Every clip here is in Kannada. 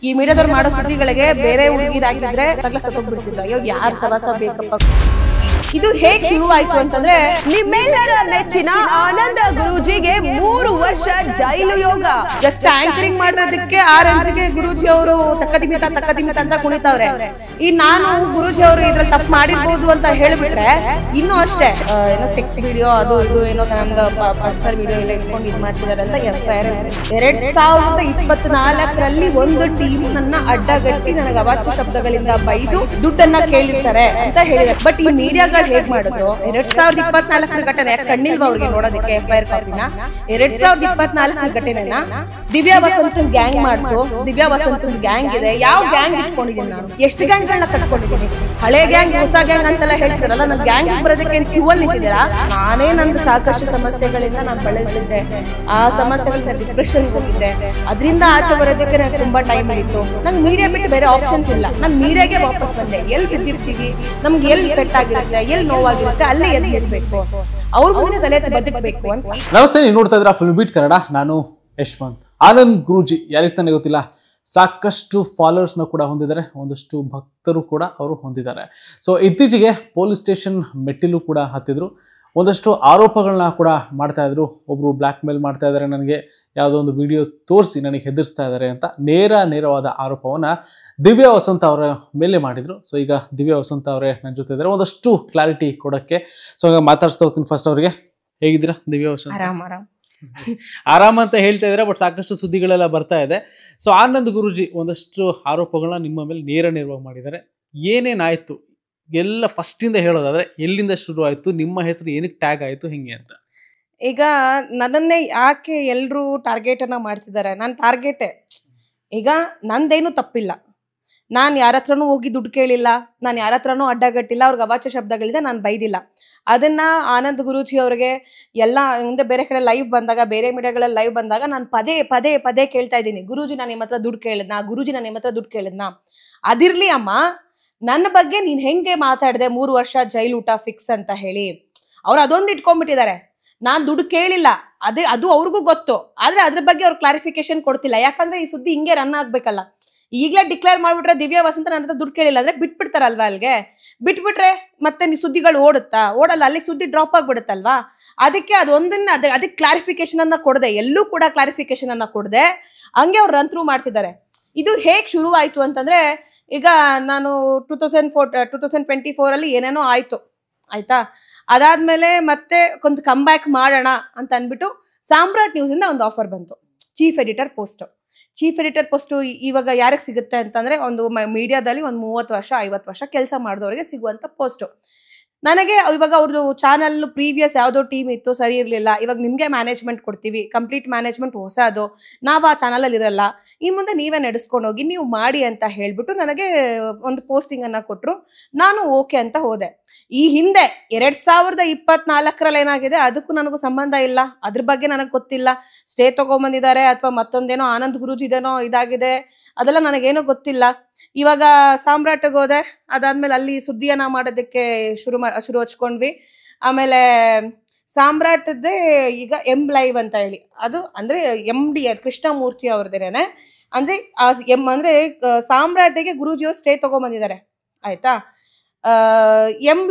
ಈ ಮೀಡಿಯಾದವ್ರು ಮಾಡೋ ಸುದ್ದಿಗಳಿಗೆ ಬೇರೆ ಹುಡುಗಿರಾಗಿದ್ರೆ ತಗ್ಲ ಸತ್ತೋಗ್ಬಿಡ್ತಿದ್ದ. ಅಯ್ಯೋ ಯಾರು ಸವಾಸ ಬೇಕಪ್ಪ. ಇದು ಹೇಗ್ ಶುರುವಾಯ್ತು ಅಂತಂದ್ರೆ, ನಿಮ್ಮೆಲ್ಲರ ನೆಚ್ಚಿನ ಆನಂದ ಗುರೂಜಿಗೆ 3 ವರ್ಷ ಜೈಲು ಯೋಗ. ಜಸ್ಟ್ ಆಂಕರಿಂಗ್ ಮಾಡೋದಕ್ಕೆ ಆ ರೇಂಜ್ಗೆ ಗುರೂಜಿ ಅವರು ತಕ್ಕದಿಮಿತ ಅಂತ ಕುಣಿತಾವ್ರೆ. ಈ ನಾನು ಗುರೂಜಿ ಅವರು ಇದ್ರಲ್ಲಿ ತಪ್ಪು ಮಾಡಿರ್ಬೋದು ಅಂತ ಹೇಳ್ಬಿಟ್ರೆ ಇನ್ನೂ ಅಷ್ಟೇ ಏನೋ ಸೆಕ್ಸ್ ವಿಡಿಯೋ ಅದು ಇದು ಏನೋ ನಂದು ಪರ್ಸನಲ್ ವಿಡಿಯೋ ಎಲ್ಲ ಇಟ್ಕೊಂಡು ಇದು ಮಾಡ್ತಿದ್ದಾರೆ ಅಂತ FIR 2024ರಲ್ಲಿ ಒಂದು ಟೀಮ್ ನನ್ನ ಅಡ್ಡಗಟ್ಟಿ ನನಗೆ ಅವಾಚ್ಯ ಶಬ್ದಗಳಿಂದ ಬೈದು ದುಡ್ಡನ್ನ ಕೇಳಿರ್ತಾರೆ ಅಂತ ಹೇಳಿದ್ದಾರೆ. ಬಟ್ ಈ ಮೀಡಿಯಾಗಳು ಹೇಗ್ ಮಾಡಿದ್ರು, 2024 ಘಟನೆ ಕಣ್ಣಿಲ್ವಾ ಅವ್ರಿಗೆ ನೋಡೋದಕ್ಕೆ FIR ಕಾಪಿನ? 2024 ಘಟನೆನ ದಿವ್ಯಾ ವಸಂತನ್ ಗ್ಯಾಂಗ್ ಮಾಡ್ತು. ದಿವ್ಯಾ ವಸಂತನ್ ಗ್ಯಾಂಗ್ ಇದೆ. ಯಾವ ಗ್ಯಾಂಗ್ ಇಟ್ಕೊಂಡಿದ್ದೀನಿ ನಾನು? ಎಷ್ಟು ಗ್ಯಾಂಗ್ ಗಳನ್ನ ಕಟ್ಕೊಂಡಿದ್ದೀನಿ? ಹಳೆ ಗ್ಯಾಂಗ್ ಹೊಸ ಗ್ಯಾಂಗ್ ಅಂತೆಲ್ಲ ಹೇಳ್ತಿರಲ್ಲ, ನನ್ ಗ್ಯಾಂಗ್ ಬರೋದಕ್ಕೆ ಕ್ಯೂ ಅಲ್ಲಿ ನಿಂತಿದ್ದೀರಾ? ನಾನೇ ನಂದು ಸಾಕಷ್ಟು ಸಮಸ್ಯೆಗಳಿಂದ ನಾನು ಬಳಲ್ತಿದ್ದೆ. ಆ ಸಮಸ್ಯೆಗಳಿಂದ ಡಿಪ್ರೆಷನ್ ಹೋಗಿದ್ದೆ. ಅದರಿಂದ ಆಚೆ ಬರೋದಕ್ಕೆ ನನಗೆ ತುಂಬಾ ಟೈಮ್ ಹಿಡಿತು. ನಂಗೆ ಮೀಡಿಯಾ ಬಿಟ್ಟು ಬೇರೆ ಆಪ್ಷನ್ಸ್ ಇಲ್ಲ. ನಾನು ಮೀಡಿಯಾಗೆ ವಾಪಸ್ ಬಂದೆ. ಎಲ್ಲಿ ಬಿದ್ದಿರ್ತೀವಿ, ನಮ್ಗೆ ಎಲ್ಲಿ ಪೆಟ್ಟಾಗಿರುತ್ತೆ, ಎಲ್ಲಿ ನೋವಾಗಿರುತ್ತೆ, ಅಲ್ಲಿ ಎಲ್ಲಿ ಇರ್ಬೇಕು, ಅವ್ರ ಮುಂದೆ ತಲೆ ಬದುಕಬೇಕು ಅಂತ. ನಮಸ್ತೆ, ನೀವು ನೋಡ್ತಾ ಇದ್ದೀರಾ ಫಿಲ್ಮ್ ಬೀಟ್ ಕನ್ನಡ. ನಾನು ಯಶವಂತ್. ಆನಂದ್ ಗುರೂಜಿ ಯಾರಿಗೆ ತಾನೇ ಗೊತ್ತಿಲ್ಲ, ಸಾಕಷ್ಟು ಫಾಲೋವರ್ಸ್ನ ಕೂಡ ಹೊಂದಿದ್ದಾರೆ, ಒಂದಷ್ಟು ಭಕ್ತರು ಕೂಡ ಅವರು ಹೊಂದಿದ್ದಾರೆ. ಸೊ ಇತ್ತೀಚೆಗೆ ಪೊಲೀಸ್ ಸ್ಟೇಷನ್ ಮೆಟ್ಟಿಲು ಕೂಡ ಹತ್ತಿದ್ರು. ಒಂದಷ್ಟು ಆರೋಪಗಳನ್ನ ಕೂಡ ಮಾಡ್ತಾ ಇದ್ರು. ಒಬ್ರು ಬ್ಲ್ಯಾಕ್ ಮೇಲ್ ಮಾಡ್ತಾ ಇದ್ದಾರೆ, ನನಗೆ ಯಾವುದೋ ಒಂದು ವಿಡಿಯೋ ತೋರಿಸಿ ನನಗೆ ಹೆದರ್ಸ್ತಾ ಇದ್ದಾರೆ ಅಂತ ನೇರವಾದ ಆರೋಪವನ್ನ ದಿವ್ಯಾ ವಸಂತ ಅವರ ಮೇಲೆ ಮಾಡಿದ್ರು. ಸೊ ಈಗ ದಿವ್ಯಾ ವಸಂತ ಅವರೇ ನನ್ನ ಜೊತೆ ಇದ್ದಾರೆ ಒಂದಷ್ಟು ಕ್ಲಾರಿಟಿ ಕೊಡೋಕ್ಕೆ. ಸೊ ಈಗ ಮಾತಾಡ್ಸ್ತಾ ಹೋಗ್ತೀನಿ. ಫಸ್ಟ್ ಅವರಿಗೆ, ಹೇಗಿದ್ದೀರಾ ದಿವ್ಯಾ ವಸಂತ? ಆರಾಮ ಅಂತ ಹೇಳ್ತಾ ಇದ್ದೀರಾ, ಬಟ್ ಸಾಕಷ್ಟು ಸುದ್ದಿಗಳೆಲ್ಲ ಬರ್ತಾ ಇದೆ. ಸೊ ಆನಂದ್ ಗುರೂಜಿ ಒಂದಷ್ಟು ಆರೋಪಗಳನ್ನ ನಿಮ್ಮ ಮೇಲೆ ನೇರವಾಗಿ ಮಾಡಿದ್ದಾರೆ. ಏನೇನಾಯ್ತು ಎಲ್ಲ ಫಸ್ಟಿಂದ ಹೇಳೋದಾದ್ರೆ, ಎಲ್ಲಿಂದ ಶುರು ಆಯ್ತು, ನಿಮ್ಮ ಹೆಸರು ಏನಕ್ಕೆ ಟ್ಯಾಗ್ ಆಯ್ತು, ಹಿಂಗೆ ಅಂತ? ಈಗ ನನ್ನನ್ನೇ ಯಾಕೆ ಎಲ್ಲರೂ ಟಾರ್ಗೆಟ್ ಅನ್ನ ಮಾಡ್ತಿದ್ದಾರೆ? ನಾನು ಟಾರ್ಗೆಟೇ. ಈಗ ನಂದೇನು ತಪ್ಪಿಲ್ಲ. ನಾನು ಯಾರ ಹತ್ರನೂ ಹೋಗಿ ದುಡ್ಡು ಕೇಳಿಲ್ಲ, ನಾನು ಯಾರ ಹತ್ರನೂ ಅಡ್ಡಗಟ್ಟಿಲ್ಲ, ಅವ್ರಿಗೆ ಅವಾಚ್ಯ ಶಬ್ದಗಳಿದೆ, ನಾನು ಬೈದಿಲ್ಲ. ಅದನ್ನ ಆನಂದ್ ಗುರೂಜಿ ಅವ್ರಿಗೆ ಎಲ್ಲ ಅಂದರೆ ಬೇರೆ ಕಡೆ ಲೈವ್ ಬಂದಾಗ, ಬೇರೆ ಮೀಡಿಯಾಗಳಲ್ಲಿ ಲೈವ್ ಬಂದಾಗ ನಾನು ಪದೇ ಕೇಳ್ತಾ ಇದ್ದೀನಿ, ಗುರೂಜಿ ನಾನು ನಿಮ್ಮ ಹತ್ರ ದುಡ್ಡು ಕೇಳಿದ್ನಾ, ಗುರೂಜಿ ನಾನು ನಿಮ್ಮ ಹತ್ರ ದುಡ್ಡು ಕೇಳಿದ್ನಾ? ಅದಿರ್ಲಿ ಅಮ್ಮ, ನನ್ನ ಬಗ್ಗೆ ನೀನು ಹೆಂಗೆ ಮಾತಾಡಿದೆ 3 ವರ್ಷ ಜೈಲು ಊಟ ಫಿಕ್ಸ್ ಅಂತ ಹೇಳಿ. ಅವ್ರು ಅದೊಂದು ಇಟ್ಕೊಂಡ್ಬಿಟ್ಟಿದ್ದಾರೆ. ನಾನು ದುಡ್ಡು ಕೇಳಿಲ್ಲ, ಅದು ಅವ್ರಿಗೂ ಗೊತ್ತು. ಆದ್ರೆ ಅದ್ರ ಬಗ್ಗೆ ಅವ್ರು ಕ್ಲಾರಿಫಿಕೇಶನ್ ಕೊಡ್ತಿಲ್ಲ. ಯಾಕಂದ್ರೆ ಈ ಸುದ್ದಿ ಹಿಂಗೆ ರನ್ ಆಗ್ಬೇಕಲ್ಲ. ಈಗಲೇ ಡಿಕ್ಲೇರ್ ಮಾಡ್ಬಿಟ್ರೆ ದಿವ್ಯಾ ವಸಂತ ನನ್ನ ಹತ್ರ ದುಡ್ಡು ಕೇಳಿಲ್ಲ ಅಂದ್ರೆ ಬಿಟ್ಬಿಡ್ತಾರಲ್ವಾ? ಅಲ್ಲಿಗೆ ಬಿಟ್ಬಿಟ್ರೆ ಮತ್ತೆ ಸುದ್ದಿಗಳು ಓಡಲ್ಲ, ಅಲ್ಲಿಗೆ ಸುದ್ದಿ ಡ್ರಾಪ್ ಆಗ್ಬಿಡುತ್ತಲ್ವಾ? ಅದಕ್ಕೆ ಅದೊಂದನ್ನ ಅದಕ್ಕೆ ಕ್ಲಾರಿಫಿಕೇಶನ್ ಅನ್ನ ಕೊಡದೆ, ಎಲ್ಲೂ ಕೂಡ ಕ್ಲಾರಿಫಿಕೇಶನ್ ಅನ್ನ ಕೊಡದೆ ಹಂಗೆ ಅವ್ರು ರನ್ ಥ್ರೂ ಮಾಡ್ತಿದ್ದಾರೆ. ಇದು ಹೇಗೆ ಶುರುವಾಯಿತು ಅಂತಂದ್ರೆ, ಈಗ ನಾನು 2024 ಏನೇನೋ ಆಯ್ತು, ಆಯ್ತಾ? ಅದಾದ್ಮೇಲೆ ಮತ್ತೆ ಒಂದು ಕಮ್ ಬ್ಯಾಕ್ ಮಾಡೋಣ ಅಂತ ಅಂದ್ಬಿಟ್ಟು ಸಾಮ್ರಾಟ್ ನ್ಯೂಸ್ ಇಂದ ಒಂದು ಆಫರ್ ಬಂತು, ಚೀಫ್ ಎಡಿಟರ್ ಪೋಸ್ಟ್ ಇವಾಗ ಯಾರಿಗೆ ಸಿಗುತ್ತೆ ಅಂತಂದ್ರೆ, ಒಂದು ಮೀಡಿಯಾದಲ್ಲಿ ಒಂದು 30 ವರ್ಷ 50 ವರ್ಷ ಕೆಲಸ ಮಾಡಿದವರಿಗೆ ಸಿಗುವಂತ ಪೋಸ್ಟು. ನನಗೆ ಇವಾಗ ಅವ್ರದ್ದು ಚಾನಲ್ ಪ್ರೀವಿಯಸ್ ಯಾವುದೋ ಟೀಮ್ ಇತ್ತು, ಸರಿ ಇರಲಿಲ್ಲ. ಇವಾಗ ನಿಮಗೆ ಮ್ಯಾನೇಜ್ಮೆಂಟ್ ಕೊಡ್ತೀವಿ, ಕಂಪ್ಲೀಟ್ ಮ್ಯಾನೇಜ್ಮೆಂಟ್ ಹೊಸದು, ನಾವು ಆ ಚಾನಲಲ್ಲಿ ಇರಲ್ಲ, ಇನ್ನು ಮುಂದೆ ನೀವೇ ನಡೆಸ್ಕೊಂಡು ಹೋಗಿ, ನೀವು ಮಾಡಿ ಅಂತ ಹೇಳ್ಬಿಟ್ಟು ನನಗೆ ಒಂದು ಪೋಸ್ಟಿಂಗ್ ಅನ್ನ ಕೊಟ್ಟರು. ನಾನು ಓಕೆ ಅಂತ ಹೋದೆ. ಈ ಹಿಂದೆ 2024ರಲ್ಲಿ ಏನಾಗಿದೆ ಅದಕ್ಕೂ ನನಗೂ ಸಂಬಂಧ ಇಲ್ಲ, ಅದ್ರ ಬಗ್ಗೆ ನನಗೆ ಗೊತ್ತಿಲ್ಲ. ಸ್ಟೇ ತಗೊಂಬಂದಿದ್ದಾರೆ ಅಥವಾ ಮತ್ತೊಂದೇನೋ ಆನಂದ್ ಗುರೂಜಿದೇನೋ ಇದಾಗಿದೆ, ಅದೆಲ್ಲ ನನಗೇನೋ ಗೊತ್ತಿಲ್ಲ. ಇವಾಗ ಸಾಮ್ರಾಟ್ಗೆ ಹೋದೆ. ಅದಾದ್ಮೇಲೆ ಅಲ್ಲಿ ಸುದ್ದಿಯನ್ನ ಮಾಡೋದಕ್ಕೆ ಶುರು ಹಚ್ಕೊಂಡ್ವಿ. ಆಮೇಲೆ ಸಾಮ್ರಾಟ್ದೇ ಈಗ ಲೈವ್ ಅಂತ ಹೇಳಿ, ಅದು ಅಂದ್ರೆ MD ಕೃಷ್ಣಮೂರ್ತಿ ಅವ್ರದ್ದೇನೆ. ಅಂದ್ರೆ ಅಂದ್ರೆ ಸಾಮ್ರಾಟ್ಗೆ ಗುರೂಜಿಯವ್ರು ಸ್ಟೇ ತಗೊಂಡ್ಬಂದಿದ್ದಾರೆ, ಆಯ್ತಾ?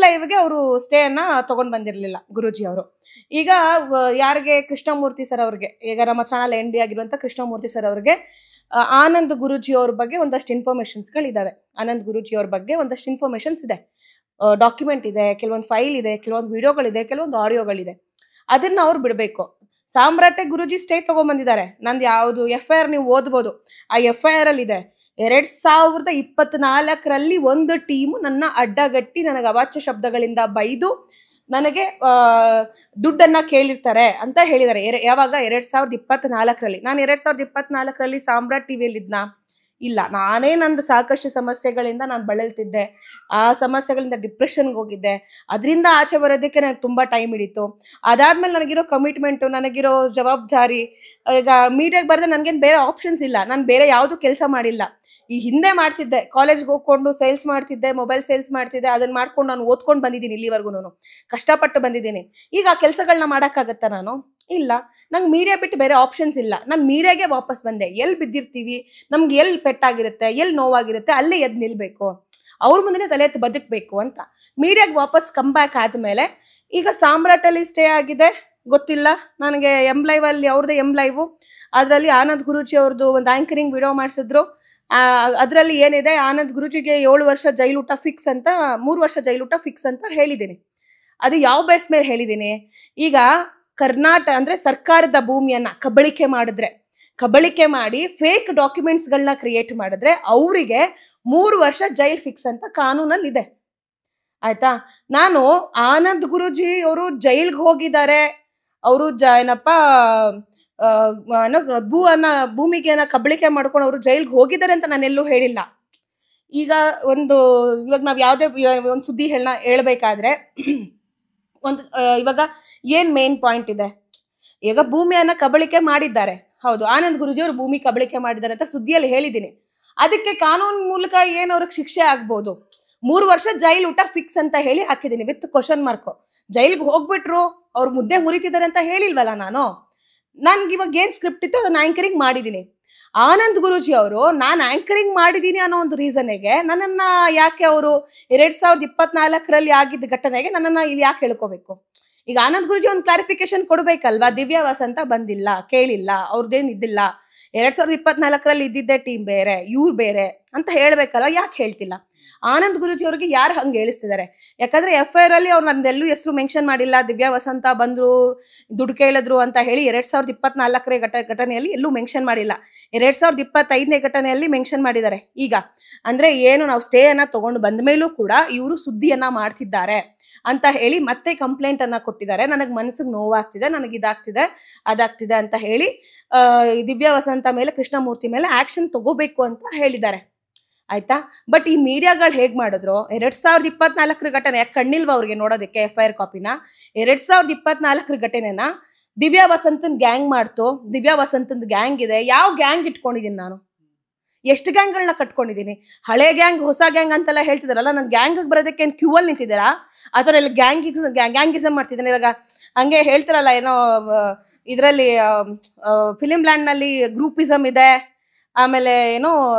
ಲೈವ್ಗೆ ಅವರು ಸ್ಟೇ ಅನ್ನ ತಗೊಂಡ್ ಬಂದಿರಲಿಲ್ಲ ಗುರೂಜಿ ಅವರು. ಈಗ ಯಾರಿಗೆ? ಕೃಷ್ಣಮೂರ್ತಿ ಸರ್ ಅವ್ರಿಗೆ, ಈಗ ನಮ್ಮ ಚಾನಲ್ MD ಆಗಿರುವಂತ ಕೃಷ್ಣಮೂರ್ತಿ ಸರ್ ಅವ್ರಿಗೆ ಆನಂದ್ ಗುರೂಜಿ ಅವ್ರ ಬಗ್ಗೆ ಒಂದಷ್ಟು ಇನ್ಫಾರ್ಮೇಶನ್ಸ್ಗಳಿದ್ದಾವೆ. ಆನಂದ್ ಗುರೂಜಿ ಅವ್ರ ಬಗ್ಗೆ ಒಂದಷ್ಟು ಇನ್ಫಾರ್ಮೇಶನ್ಸ್ ಇದೆ, ಡಾಕ್ಯುಮೆಂಟ್ ಇದೆ, ಕೆಲವೊಂದು ಫೈಲ್ ಇದೆ, ಕೆಲವೊಂದು ವಿಡಿಯೋಗಳಿದೆ, ಕೆಲವೊಂದು ಆಡಿಯೋಗಳಿದೆ. ಅದನ್ನ ಅವ್ರು ಬಿಡಬೇಕು. ಸಾಮ್ರಾಟೆ ಗುರೂಜಿ ಸ್ಟೇ ತಗೊಂಡ್ಬಂದಿದ್ದಾರೆ. ನಂದು ಯಾವುದು FIR ನೀವು ಓದ್ಬೋದು. ಆ FIR ಅಲ್ಲಿ ಇದೆ, 2024ರಲ್ಲಿ ಒಂದು ಟೀಮು ನನ್ನ ಅಡ್ಡಗಟ್ಟಿ ನನಗೆ ಅವಾಚ್ಯ ಶಬ್ದಗಳಿಂದ ಬೈದು ನನಗೆ ದುಡ್ಡನ್ನ ಕೇಳಿರ್ತಾರೆ ಅಂತ ಹೇಳಿದ್ದಾರೆ. ಯಾವಾಗ? 2024ರಲ್ಲಿ. ನಾನು 2024ರಲ್ಲಿ ಸಾಮ್ರಾಟ್ ಟಿವಿಯಲ್ಲಿ ಇದ್ನಾ? ಇಲ್ಲ. ನಾನೇ ನಂದು ಸಾಕಷ್ಟು ಸಮಸ್ಯೆಗಳಿಂದ ನಾನು ಬಳಲ್ತಿದ್ದೆ. ಆ ಸಮಸ್ಯೆಗಳಿಂದ ಡಿಪ್ರೆಷನ್ಗೆ ಹೋಗಿದ್ದೆ. ಅದರಿಂದ ಆಚೆ ಬರೋದಕ್ಕೆ ನನಗೆ ತುಂಬ ಟೈಮ್ ಹಿಡಿತು. ಅದಾದ್ಮೇಲೆ ನನಗಿರೋ ಕಮಿಟ್ಮೆಂಟು, ನನಗಿರೋ ಜವಾಬ್ದಾರಿ, ಈಗ ಮೀಡಿಯಾಗೆ ಬರೆದ್ರೆ ನನಗೇನು ಬೇರೆ ಆಪ್ಷನ್ಸ್ ಇಲ್ಲ. ನಾನು ಬೇರೆ ಯಾವುದೂ ಕೆಲಸ ಮಾಡಿಲ್ಲ. ಈ ಹಿಂದೆ ಮಾಡ್ತಿದ್ದೆ, ಕಾಲೇಜ್ಗೆ ಹೋಗ್ಕೊಂಡು ಸೇಲ್ಸ್ ಮಾಡ್ತಿದ್ದೆ, ಮೊಬೈಲ್ ಸೇಲ್ಸ್ ಮಾಡ್ತಿದ್ದೆ. ಅದನ್ನ ಮಾಡ್ಕೊಂಡು ನಾನು ಓದ್ಕೊಂಡು ಬಂದಿದ್ದೀನಿ, ಇಲ್ಲಿವರೆಗೂ ಕಷ್ಟಪಟ್ಟು ಬಂದಿದ್ದೀನಿ. ಈಗ ಆ ಕೆಲಸಗಳನ್ನ ಮಾಡೋಕ್ಕಾಗತ್ತಾ? ನಾನು ಇಲ್ಲ, ನಂಗೆ ಮೀಡಿಯಾ ಬಿಟ್ಟು ಬೇರೆ ಆಪ್ಷನ್ಸ್ ಇಲ್ಲ. ನಾನು ಮೀಡಿಯಾಗೆ ವಾಪಸ್ ಬಂದೆ. ಎಲ್ಲಿ ಬಿದ್ದಿರ್ತೀವಿ, ನಮ್ಗೆ ಎಲ್ಲಿ ಪೆಟ್ಟಾಗಿರುತ್ತೆ, ಎಲ್ಲಿ ನೋವಾಗಿರುತ್ತೆ, ಅಲ್ಲೇ ಎದ್ದು ನಿಲ್ಬೇಕು, ಅವ್ರ ಮುಂದೆ ತಲೆ ಎತ್ತು ಬದುಕಬೇಕು ಅಂತ ಮೀಡಿಯಾಗೆ ವಾಪಸ್ ಕಮ್ ಬ್ಯಾಕ್ ಆದಮೇಲೆ ಈಗ ಸಾಮ್ರಾಟಲ್ಲಿ ಸ್ಟೇ ಆಗಿದೆ. ಗೊತ್ತಿಲ್ಲ ನನಗೆ. ಲೈವ್ ಅಲ್ಲಿ ಅವ್ರದ್ದು ಲೈವು, ಅದರಲ್ಲಿ ಆನಂದ್ ಗುರೂಜಿ ಅವ್ರದ್ದು ಒಂದು ಆಂಕರಿಂಗ್ ವಿಡಿಯೋ ಮಾಡಿಸಿದ್ರು. ಅದರಲ್ಲಿ ಏನಿದೆ, ಆನಂದ್ ಗುರೂಜಿಗೆ 7 ವರ್ಷ ಜೈಲೂಟ ಫಿಕ್ಸ್ ಅಂತ, 3 ವರ್ಷ ಜೈಲೂಟ ಫಿಕ್ಸ್ ಅಂತ ಹೇಳಿದ್ದೀನಿ. ಅದು ಯಾವ ಬೇಸ್ ಮೇಲೆ ಹೇಳಿದ್ದೀನಿ? ಈಗ ಕರ್ನಾಟಕ ಅಂದ್ರೆ ಸರ್ಕಾರದ ಭೂಮಿಯನ್ನ ಕಬಳಿಕೆ ಮಾಡಿ ಫೇಕ್ ಡಾಕ್ಯುಮೆಂಟ್ಸ್ಗಳನ್ನ ಕ್ರಿಯೇಟ್ ಮಾಡಿದ್ರೆ ಅವರಿಗೆ 3 ವರ್ಷ ಜೈಲ್ ಫಿಕ್ಸ್ ಅಂತ ಕಾನೂನಲ್ಲಿ ಇದೆ. ಆಯ್ತಾ? ನಾನು ಆನಂದ್ ಗುರೂಜಿ ಅವರು ಜೈಲ್ಗೆ ಹೋಗಿದ್ದಾರೆ, ಅವರು ಏನಪ್ಪ ಭೂಮಿಗೆ ಕಬಳಿಕೆ ಮಾಡ್ಕೊಂಡು ಅವರು ಜೈಲ್ಗೆ ಹೋಗಿದ್ದಾರೆ ಅಂತ ನಾನು ಎಲ್ಲೂ ಹೇಳಿಲ್ಲ. ಈಗ ಇವಾಗ ನಾವು ಯಾವುದೇ ಒಂದು ಸುದ್ದಿ ಹೇಳ್ಬೇಕಾದ್ರೆ ಇವಾಗ ಏನ್ ಮೇನ್ ಪಾಯಿಂಟ್ ಇದೆ? ಈಗ ಭೂಮಿಯನ್ನ ಕಬಳಿಕೆ ಮಾಡಿದ್ದಾರೆ, ಹೌದು, ಆನಂದ್ ಗುರೂಜಿ ಅವರು ಭೂಮಿ ಕಬಳಿಕೆ ಮಾಡಿದ್ದಾರೆ ಅಂತ ಸುದ್ದಿಯಲ್ಲಿ ಹೇಳಿದ್ದೀನಿ. ಅದಕ್ಕೆ ಕಾನೂನು ಮೂಲಕ ಏನ್ ಅವ್ರಿಗೆ ಶಿಕ್ಷೆ ಆಗ್ಬೋದು? 3 ವರ್ಷ ಜೈಲ್ ಊಟ ಫಿಕ್ಸ್ ಅಂತ ಹೇಳಿ ಹಾಕಿದ್ದೀನಿ ವಿತ್ ಕ್ವಶನ್ ಮಾರ್ಕ್. ಜೈಲ್ಗೆ ಹೋಗ್ಬಿಟ್ರು, ಅವ್ರು ಮುದ್ದೆ ಮುರಿತಿದ್ದಾರೆ ಅಂತ ಹೇಳಿಲ್ವಲ್ಲ ನಾನು. ನನ್ಗೆ ಇವಾಗ ಏನ್ ಸ್ಕ್ರಿಪ್ಟ್ ಇತ್ತು ಅದನ್ನ ಆಂಕರಿಂಗ್ ಮಾಡಿದ್ದೀನಿ. ಆನಂದ್ ಗುರೂಜಿ ಅವರು ನಾನು ಆಂಕರಿಂಗ್ ಮಾಡಿದ್ದೀನಿ ಅನ್ನೋ ಒಂದು ರೀಸನ್ಗೆ ನನ್ನನ್ನ ಯಾಕೆ ಅವರು 2024ರಲ್ಲಿ ಆಗಿದ್ದ ಘಟನೆಗೆ ನನ್ನನ್ನ ಇಲ್ಲಿ ಯಾಕೆ ಹೇಳ್ಕೋಬೇಕು? ಈಗ ಆನಂದ್ ಗುರೂಜಿ ಒಂದು ಕ್ಲಾರಿಫಿಕೇಶನ್ ಕೊಡ್ಬೇಕಲ್ವಾ? ದಿವ್ಯಾ ವಸಂತ ಬಂದಿಲ್ಲ, ಕೇಳಿಲ್ಲ, ಅವ್ರದ್ದೇನು ಇದ್ದಿಲ್ಲ, 2024ರಲ್ಲಿ ಇದ್ದಿದ್ದೆ ಟೀಮ್ ಬೇರೆ, ಇವ್ರು ಬೇರೆ ಅಂತ ಹೇಳ್ಬೇಕಲ್ವ? ಯಾಕೆ ಹೇಳ್ತಿಲ್ಲ? ಆನಂದ್ ಗುರೂಜಿ ಅವ್ರಿಗೆ ಯಾರು ಹಂಗೆ ಹೇಳಿಸ್ತಿದ್ದಾರೆ? ಯಾಕಂದ್ರೆ FIR ಅಲ್ಲಿ ಅವ್ರು ನಂದೆಲ್ಲೂ ಹೆಸರು ಮೆನ್ಷನ್ ಮಾಡಿಲ್ಲ. ದಿವ್ಯಾ ವಸಂತ ಬಂದ್ರು, ದುಡ್ಡು ಕೇಳಿದ್ರು ಅಂತ ಹೇಳಿ 2024ರ ಘಟನೆಯಲ್ಲಿ ಎಲ್ಲೂ ಮೆನ್ಷನ್ ಮಾಡಿಲ್ಲ. 2025ನೇ ಘಟನೆಯಲ್ಲಿ ಮೆನ್ಷನ್ ಮಾಡಿದ್ದಾರೆ. ಈಗ ಅಂದ್ರೆ ಏನು, ನಾವು ಸ್ಟೇ ಅನ್ನ ತಗೊಂಡು ಬಂದ ಮೇಲೂ ಕೂಡ ಇವರು ಸುದ್ದಿಯನ್ನ ಮಾಡ್ತಿದ್ದಾರೆ ಅಂತ ಹೇಳಿ ಮತ್ತೆ ಕಂಪ್ಲೇಂಟ್ ಅನ್ನ ಕೊಟ್ಟಿದ್ದಾರೆ. ನನಗೆ ಮನಸ್ಸಿಗೆ ನೋವಾಗ್ತಿದೆ, ನನಗೆ ಇದಾಗ್ತಿದೆ, ಅದಾಗ್ತಿದೆ ಅಂತ ಹೇಳಿ ದಿವ್ಯಾ ವಸಂತ ಮೇಲೆ, ಕೃಷ್ಣಮೂರ್ತಿ ಮೇಲೆ ಆಕ್ಷನ್ ತಗೋಬೇಕು ಅಂತ ಹೇಳಿದ್ದಾರೆ. ಆಯ್ತಾ? ಬಟ್ ಈ ಮೀಡಿಯಾಗಳು ಹೇಗ್ ಮಾಡಿದ್ರು? 2024ರ ಘಟನೆ ಕಣ್ಣಿಲ್ವ ಅವ್ರಿಗೆ ನೋಡೋದಕ್ಕೆ FIR ಕಾಪಿನ? 2024ರ ಘಟನೆನ ದಿವ್ಯಾ ವಸಂತನ್ ಗ್ಯಾಂಗ್ ಮಾಡ್ತು. ದಿವ್ಯಾ ವಸಂತನ್ ಗ್ಯಾಂಗ್ ಇದೆ. ಯಾವ ಗ್ಯಾಂಗ್ ಇಟ್ಕೊಂಡಿದ್ದೀನಿ ನಾನು? ಎಷ್ಟು ಗ್ಯಾಂಗ್ಗಳನ್ನ ಕಟ್ಕೊಂಡಿದ್ದೀನಿ? ಹಳೆ ಗ್ಯಾಂಗ್, ಹೊಸ ಗ್ಯಾಂಗ್ ಅಂತೆಲ್ಲ ಹೇಳ್ತಿದಾರಲ್ಲ, ನಾನು ಗ್ಯಾಂಗ್ ಬರೋದಕ್ಕೆ ಏನು ಕ್ಯೂ ಅಲ್ಲಿ ನಿಂತಿದ್ದೀರಾ? ಅಥವಾ ಎಲ್ಲ ಗ್ಯಾಂಗಿಸಮ್ ಮಾಡ್ತಿದ್ದೇನೆ? ಇವಾಗ ಹಂಗೆ ಹೇಳ್ತಾರಲ್ಲ, ಏನೋ ಇದರಲ್ಲಿ ಫಿಲಿಂ ಲ್ಯಾಂಡ್ ನಲ್ಲಿ ಗ್ರೂಪಿಸಮ್ ಇದೆ, ಆಮೇಲೆ ಏನೋ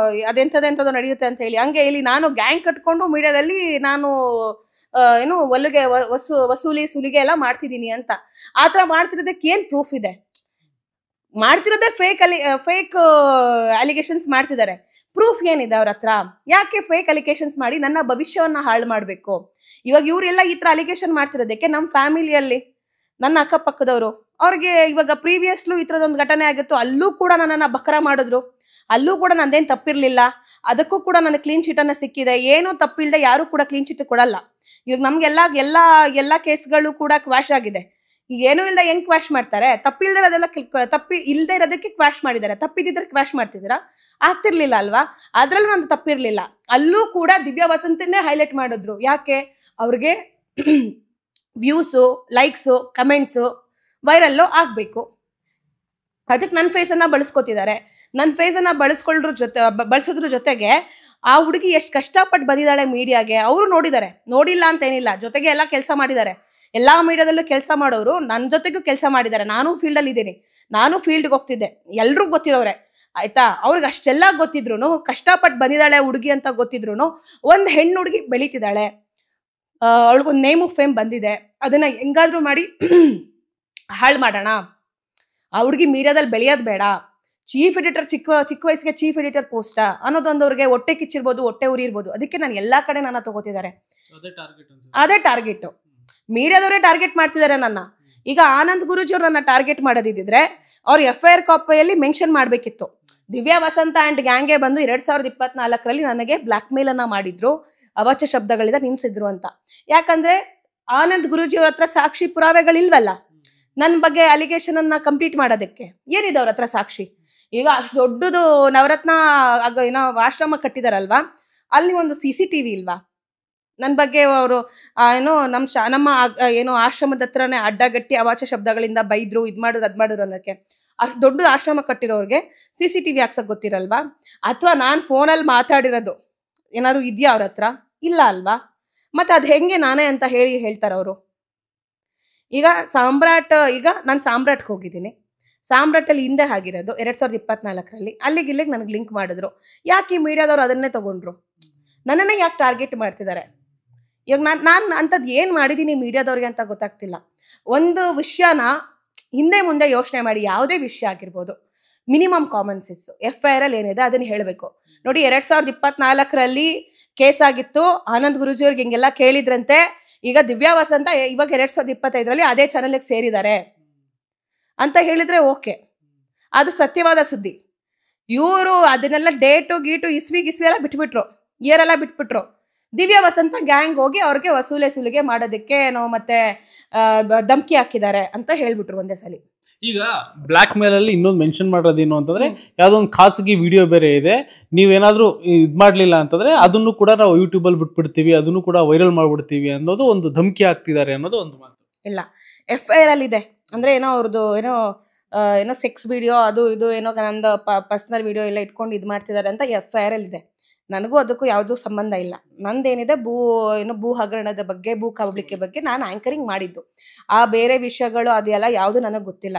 ಅದೆಂಥದೆಂಥದ್ದು ನಡೆಯುತ್ತೆ ಅಂತ ಹೇಳಿ, ಹಂಗೆ ಇಲ್ಲಿ ನಾನು ಗ್ಯಾಂಗ್ ಕಟ್ಕೊಂಡು ಮೀಡಿಯಾದಲ್ಲಿ ನಾನು ಏನು ಸುಲಿಗೆ ಎಲ್ಲ ಮಾಡ್ತಿದ್ದೀನಿ ಅಂತ. ಆ ಥರ ಮಾಡ್ತಿರೋದಕ್ಕೆ ಏನ್ ಪ್ರೂಫ್ ಇದೆ? ಮಾಡ್ತಿರೋದೇ ಫೇಕ್ ಅಲಿಗೇಷನ್ಸ್ ಮಾಡ್ತಿದ್ದಾರೆ. ಪ್ರೂಫ್ ಏನಿದೆ ಅವ್ರ ಹತ್ರ? ಯಾಕೆ ಫೇಕ್ ಅಲಿಗೇಷನ್ಸ್ ಮಾಡಿ ನನ್ನ ಭವಿಷ್ಯವನ್ನ ಹಾಳು ಮಾಡ್ಬೇಕು? ಇವಾಗ ಇವರೆಲ್ಲ ಈ ತರ ಅಲಿಗೇಷನ್ ಮಾಡ್ತಿರೋದಕ್ಕೆ ನಮ್ಮ ಫ್ಯಾಮಿಲಿಯಲ್ಲಿ ನನ್ನ ಅಕ್ಕಪಕ್ಕದವರು ಅವ್ರಿಗೆ ಇವಾಗ ಪ್ರೀವಿಯಸ್ಲು ಈ ಥರದೊಂದು ಘಟನೆ ಆಗಿತ್ತು, ಅಲ್ಲೂ ಕೂಡ ನನ್ನನ್ನು ಬಕರ ಮಾಡಿದ್ರು, ಅಲ್ಲೂ ಕೂಡ ನಂದೇನು ತಪ್ಪಿರ್ಲಿಲ್ಲ, ಅದಕ್ಕೂ ಕೂಡ ನನಗೆ ಕ್ಲೀನ್ ಶೀಟ್ ಅನ್ನ ಸಿಕ್ಕಿದೆ. ಏನೂ ತಪ್ಪಿಲ್ಲದೆ ಯಾರು ಕೂಡ ಕ್ಲೀನ್ ಶೀಟ್ ಕೊಡಲ್ಲ. ಇವಾಗ ನಮ್ಗೆಲ್ಲ ಎಲ್ಲ ಕೇಸ್ಗಳು ಕೂಡ ಕ್ವಾಶ್ ಆಗಿದೆ. ಏನೂ ಇಲ್ಲದೆ ಹೆಂಗ್ ಕ್ವಾಶ್ ಮಾಡ್ತಾರೆ? ತಪ್ಪಿಲ್ದಿರೋದೆಲ್ಲ ಇಲ್ಲದೆ ಇರೋದಕ್ಕೆ ಕ್ವಾಶ್ ಮಾಡಿದ್ದಾರೆ. ತಪ್ಪಿದ್ರೆ ಕ್ವಾಶ್ ಮಾಡ್ತಿದ್ದೀರಾ? ಆಗ್ತಿರ್ಲಿಲ್ಲ ಅಲ್ವಾ? ಅದ್ರಲ್ಲೂ ಒಂದು ತಪ್ಪಿರ್ಲಿಲ್ಲ. ಅಲ್ಲೂ ಕೂಡ ದಿವ್ಯಾ ವಸಂತನ್ನೇ ಹೈಲೈಟ್ ಮಾಡಿದ್ರು. ಯಾಕೆ? ಅವ್ರಿಗೆ ವ್ಯೂಸು, ಲೈಕ್ಸು, ಕಮೆಂಟ್ಸು ವೈರಲ್ಲು ಆಗ್ಬೇಕು. ಅದಕ್ಕೆ ನನ್ನ ಫೇಸನ್ನ ಬಳಸ್ಕೊತಿದ್ದಾರೆ. ನನ್ನ ಫೇಸನ್ನ ಬಳಸೋದ್ರ ಜೊತೆಗೆ ಆ ಹುಡುಗಿ ಎಷ್ಟು ಕಷ್ಟಪಟ್ಟು ಬಂದಿದ್ದಾಳೆ ಮೀಡಿಯಾಗೆ ಅವರು ನೋಡಿದ್ದಾರೆ. ನೋಡಿಲ್ಲ ಅಂತ ಏನಿಲ್ಲ, ಜೊತೆಗೆ ಎಲ್ಲ ಕೆಲಸ ಮಾಡಿದ್ದಾರೆ. ಎಲ್ಲ ಮೀಡಿಯಾದಲ್ಲೂ ಕೆಲಸ ಮಾಡೋರು ನನ್ನ ಜೊತೆಗೂ ಕೆಲಸ ಮಾಡಿದ್ದಾರೆ. ನಾನು ಫೀಲ್ಡಲ್ಲಿ ಇದ್ದೀನಿ, ನಾನು ಫೀಲ್ಡ್ಗೆ ಹೋಗ್ತಿದ್ದೆ, ಎಲ್ರಿಗೂ ಗೊತ್ತಿರೋರೆ. ಆಯ್ತಾ? ಅವ್ರಿಗೆ ಅಷ್ಟೆಲ್ಲ ಗೊತ್ತಿದ್ರು, ಕಷ್ಟಪಟ್ಟು ಬಂದಿದ್ದಾಳೆ ಹುಡುಗಿ ಅಂತ ಗೊತ್ತಿದ್ರು, ಒಂದು ಹೆಣ್ಣು ಹುಡುಗಿ ಬೆಳೀತಿದ್ದಾಳೆ, ಅವಳಿಗೊಂದು ನೇಮ್ ಆಫ್ ಫೇಮ್ ಬಂದಿದೆ, ಅದನ್ನ ಹೆಂಗಾದ್ರೂ ಮಾಡಿ ಹಾಳು ಮಾಡೋಣ, ಆ ಹುಡುಗಿ ಮೀಡಿಯಾದಲ್ಲಿ ಬೆಳೆಯೋದು ಬೇಡ, ಚೀಫ್ ಎಡಿಟರ್ ಚಿಕ್ಕ ವಯಸ್ಸಿಗೆ ಚೀಫ್ ಎಡಿಟರ್ ಪೋಸ್ಟ ಅನ್ನೋದೊಂದು ಅವ್ರಿಗೆ ಹೊಟ್ಟೆ ಕಿಚ್ಚಿರ್ಬೋದು, ಹೊಟ್ಟೆ ಉರಿ ಇರ್ಬೋದು. ಅದಕ್ಕೆ ನಾನು ಎಲ್ಲಾ ಕಡೆ ನನ್ನ ತಗೋತಿದ್ದಾರೆ. ಅದೇ ಟಾರ್ಗೆಟ್, ಮೀಡಿಯಾದವರೇ ಟಾರ್ಗೆಟ್ ಮಾಡ್ತಿದ್ದಾರೆ ನನ್ನ. ಈಗ ಆನಂದ್ ಗುರೂಜಿ ಅವ್ರು ನನ್ನ ಟಾರ್ಗೆಟ್ ಮಾಡೋದಿದ್ರೆ ಅವ್ರು FIR ಕಾಪಿಯಲ್ಲಿ ಮೆನ್ಷನ್ ಮಾಡ್ಬೇಕಿತ್ತು. ದಿವ್ಯಾ ವಸಂತ ಅಂಡ್ ಗ್ಯಾಂಗ್ಗೆ ಬಂದು 2024ರಲ್ಲಿ ನನಗೆ ಬ್ಲಾಕ್ ಮೇಲ್ ಅನ್ನ ಮಾಡಿದ್ರು, ಅವಾಚ್ಯ ಶಬ್ದಗಳಿಂದ ನಿನ್ಸಿದ್ರು ಅಂತ. ಯಾಕಂದ್ರೆ ಆನಂದ್ ಗುರೂಜಿ ಅವ್ರ ಹತ್ರ ಸಾಕ್ಷಿ ಪುರಾವೆಗಳಿಲ್ವಲ್ಲ ನನ್ನ ಬಗ್ಗೆ ಅಲಿಗೇಷನ್ ಅನ್ನ ಕಂಪ್ಲೀಟ್ ಮಾಡೋದಕ್ಕೆ. ಏನಿದೆ ಅವ್ರ ಹತ್ರ ಸಾಕ್ಷಿ? ಈಗ ಅಷ್ಟು ದೊಡ್ಡದು ನವರತ್ನ ಏನೋ ಆಶ್ರಮ ಕಟ್ಟಿದಾರಲ್ವಾ, ಅಲ್ಲಿ ಒಂದು CCTV ಇಲ್ವಾ? ನನ್ನ ಬಗ್ಗೆ ಅವರು ಏನೋ ನಮ್ಮ ಏನೋ ಆಶ್ರಮದ ಹತ್ರನೇ ಅಡ್ಡಗಟ್ಟಿ ಅವಾಚ್ಯ ಶಬ್ದಗಳಿಂದ ಬೈದ್ರು, ಇದ್ ಮಾಡಿದ್ರು, ಅದ್ ಮಾಡಿದ್ರು ಅನ್ನೋಕ್ಕೆ. ಅಷ್ಟು ದೊಡ್ಡ ಆಶ್ರಮ ಕಟ್ಟಿರೋರಿಗೆ CCTV ಹಾಕ್ಸಕ್ ಗೊತ್ತಿರಲ್ವಾ? ಅಥವಾ ನಾನು ಫೋನಲ್ಲಿ ಮಾತಾಡಿರೋದು ಏನಾದ್ರು ಇದೆಯಾ ಅವ್ರ ಹತ್ರ? ಇಲ್ಲ ಅಲ್ವಾ? ಮತ್ತೆ ಅದು ಹೆಂಗೆ ನಾನೇ ಅಂತ ಹೇಳ್ತಾರ ಅವರು? ಈಗ ಈಗ ನಾನು ಸಾಮ್ರಾಟ್ಗೆ ಹೋಗಿದ್ದೀನಿ. ಸಾಮ್ರಾಟಲ್ಲಿ ಹಿಂದೆ ಆಗಿರೋದು 2024ರಲ್ಲಿ. ಇಲ್ಲಿಗೆ ನನಗೆ ಲಿಂಕ್ ಮಾಡಿದ್ರು. ಯಾಕೆ ಈ ಮೀಡಿಯಾದವ್ರು ಅದನ್ನೇ ತಗೊಂಡ್ರು? ನನ್ನನ್ನೇ ಯಾಕೆ ಟಾರ್ಗೆಟ್ ಮಾಡ್ತಿದ್ದಾರೆ? ಇವಾಗ ನಾನು ಅಂಥದ್ದು ಏನು ಮಾಡಿದ್ದೀನಿ ಮೀಡಿಯಾದವ್ರಿಗೆ ಅಂತ ಗೊತ್ತಾಗ್ತಿಲ್ಲ. ಒಂದು ವಿಷಯನ ಹಿಂದೆ ಮುಂದೆ ಯೋಚನೆ ಮಾಡಿ, ಯಾವುದೇ ವಿಷಯ ಆಗಿರ್ಬೋದು, ಮಿನಿಮಮ್ ಕಾಮನ್ ಸೆನ್ಸ್ FIR ಏನಿದೆ ಅದನ್ನು ಹೇಳಬೇಕು. ನೋಡಿ, 2024ರಲ್ಲಿ ಕೇಸ್ ಆಗಿತ್ತು. ಆನಂದ್ ಗುರೂಜಿಯವ್ರಿಗೆ ಹಿಂಗೆಲ್ಲ ಕೇಳಿದ್ರಂತೆ. ಈಗ ದಿವ್ಯಾ ವಸಂತ ಇವಾಗ 2025ರಲ್ಲಿ ಅದೇ ಚಾನಲ್ಗೆ ಸೇರಿದ್ದಾರೆ ಅಂತ ಹೇಳಿದ್ರೆ ಓಕೆ, ಅದು ಸತ್ಯವಾದ ಸುದ್ದಿ. ಇವರು ಅದನ್ನೆಲ್ಲ ಡೇಟು ಗೀಟು ಇಸ್ವಿ ಎಲ್ಲ ಬಿಟ್ಬಿಟ್ರು, ಇಯರ್ ಎಲ್ಲ ಬಿಟ್ಬಿಟ್ರು. ದಿವ್ಯಾ ವಸಂತ ಗ್ಯಾಂಗ್ ಹೋಗಿ ಅವ್ರಿಗೆ ಸುಲಿಗೆ ಮಾಡೋದಕ್ಕೆ ಏನೋ ಮತ್ತೆ ಧಮ್ಕಿ ಹಾಕಿದ್ದಾರೆ ಅಂತ ಹೇಳ್ಬಿಟ್ರು ಒಂದೇ ಸಲ. ಈಗ ಬ್ಲಾಕ್ ಮೇಲ್ ಅಲ್ಲಿ ಇನ್ನೊಂದು ಮೆನ್ಷನ್ ಮಾಡೋದೇನು ಅಂತಂದ್ರೆ, ಯಾವ್ದೋ ಒಂದು ಖಾಸಗಿ ವಿಡಿಯೋ ಬೇರೆ ಇದೆ, ನೀವೇನಾದ್ರೂ ಇದ್ ಮಾಡ್ಲಿಲ್ಲ ಅಂತಂದ್ರೆ ಅದನ್ನು ಕೂಡ ನಾವು ಯೂಟ್ಯೂಬ್ ಅಲ್ಲಿ ಬಿಟ್ಬಿಡ್ತೀವಿ, ಅದನ್ನು ಕೂಡ ವೈರಲ್ ಮಾಡ್ಬಿಡ್ತೀವಿ ಅನ್ನೋದು ಒಂದು ಧಮ್ಕಿ ಹಾಕ್ತಿದ್ದಾರೆ ಅನ್ನೋದು ಒಂದು ಮಾತು. ಇಲ್ಲ, FIR ಇದೆ ಅಂದ್ರೆ ಏನೋ ಅವ್ರದ್ದು ಏನೋ ಸೆಕ್ಸ್ ವಿಡಿಯೋ ಅದು ಇದು ಏನೋ ನಂದು ಪರ್ಸನಲ್ ವಿಡಿಯೋ ಎಲ್ಲ ಇಟ್ಕೊಂಡು ಇದು ಮಾಡ್ತಿದ್ದಾರೆ ಅಂತ FIR ಇದೆ. ನನಗೂ ಅದಕ್ಕೂ ಯಾವುದೂ ಸಂಬಂಧ ಇಲ್ಲ. ನಂದೇನಿದೆ ಭೂ ಹಗರಣದ ಬಗ್ಗೆ, ಭೂ ಕಬಳಿಕೆ ಬಗ್ಗೆ ನಾನು ಆ್ಯಂಕರಿಂಗ್ ಮಾಡಿದ್ದು. ಆ ಬೇರೆ ವಿಷಯಗಳು ಅದೆಲ್ಲ ಯಾವುದು ನನಗೆ ಗೊತ್ತಿಲ್ಲ.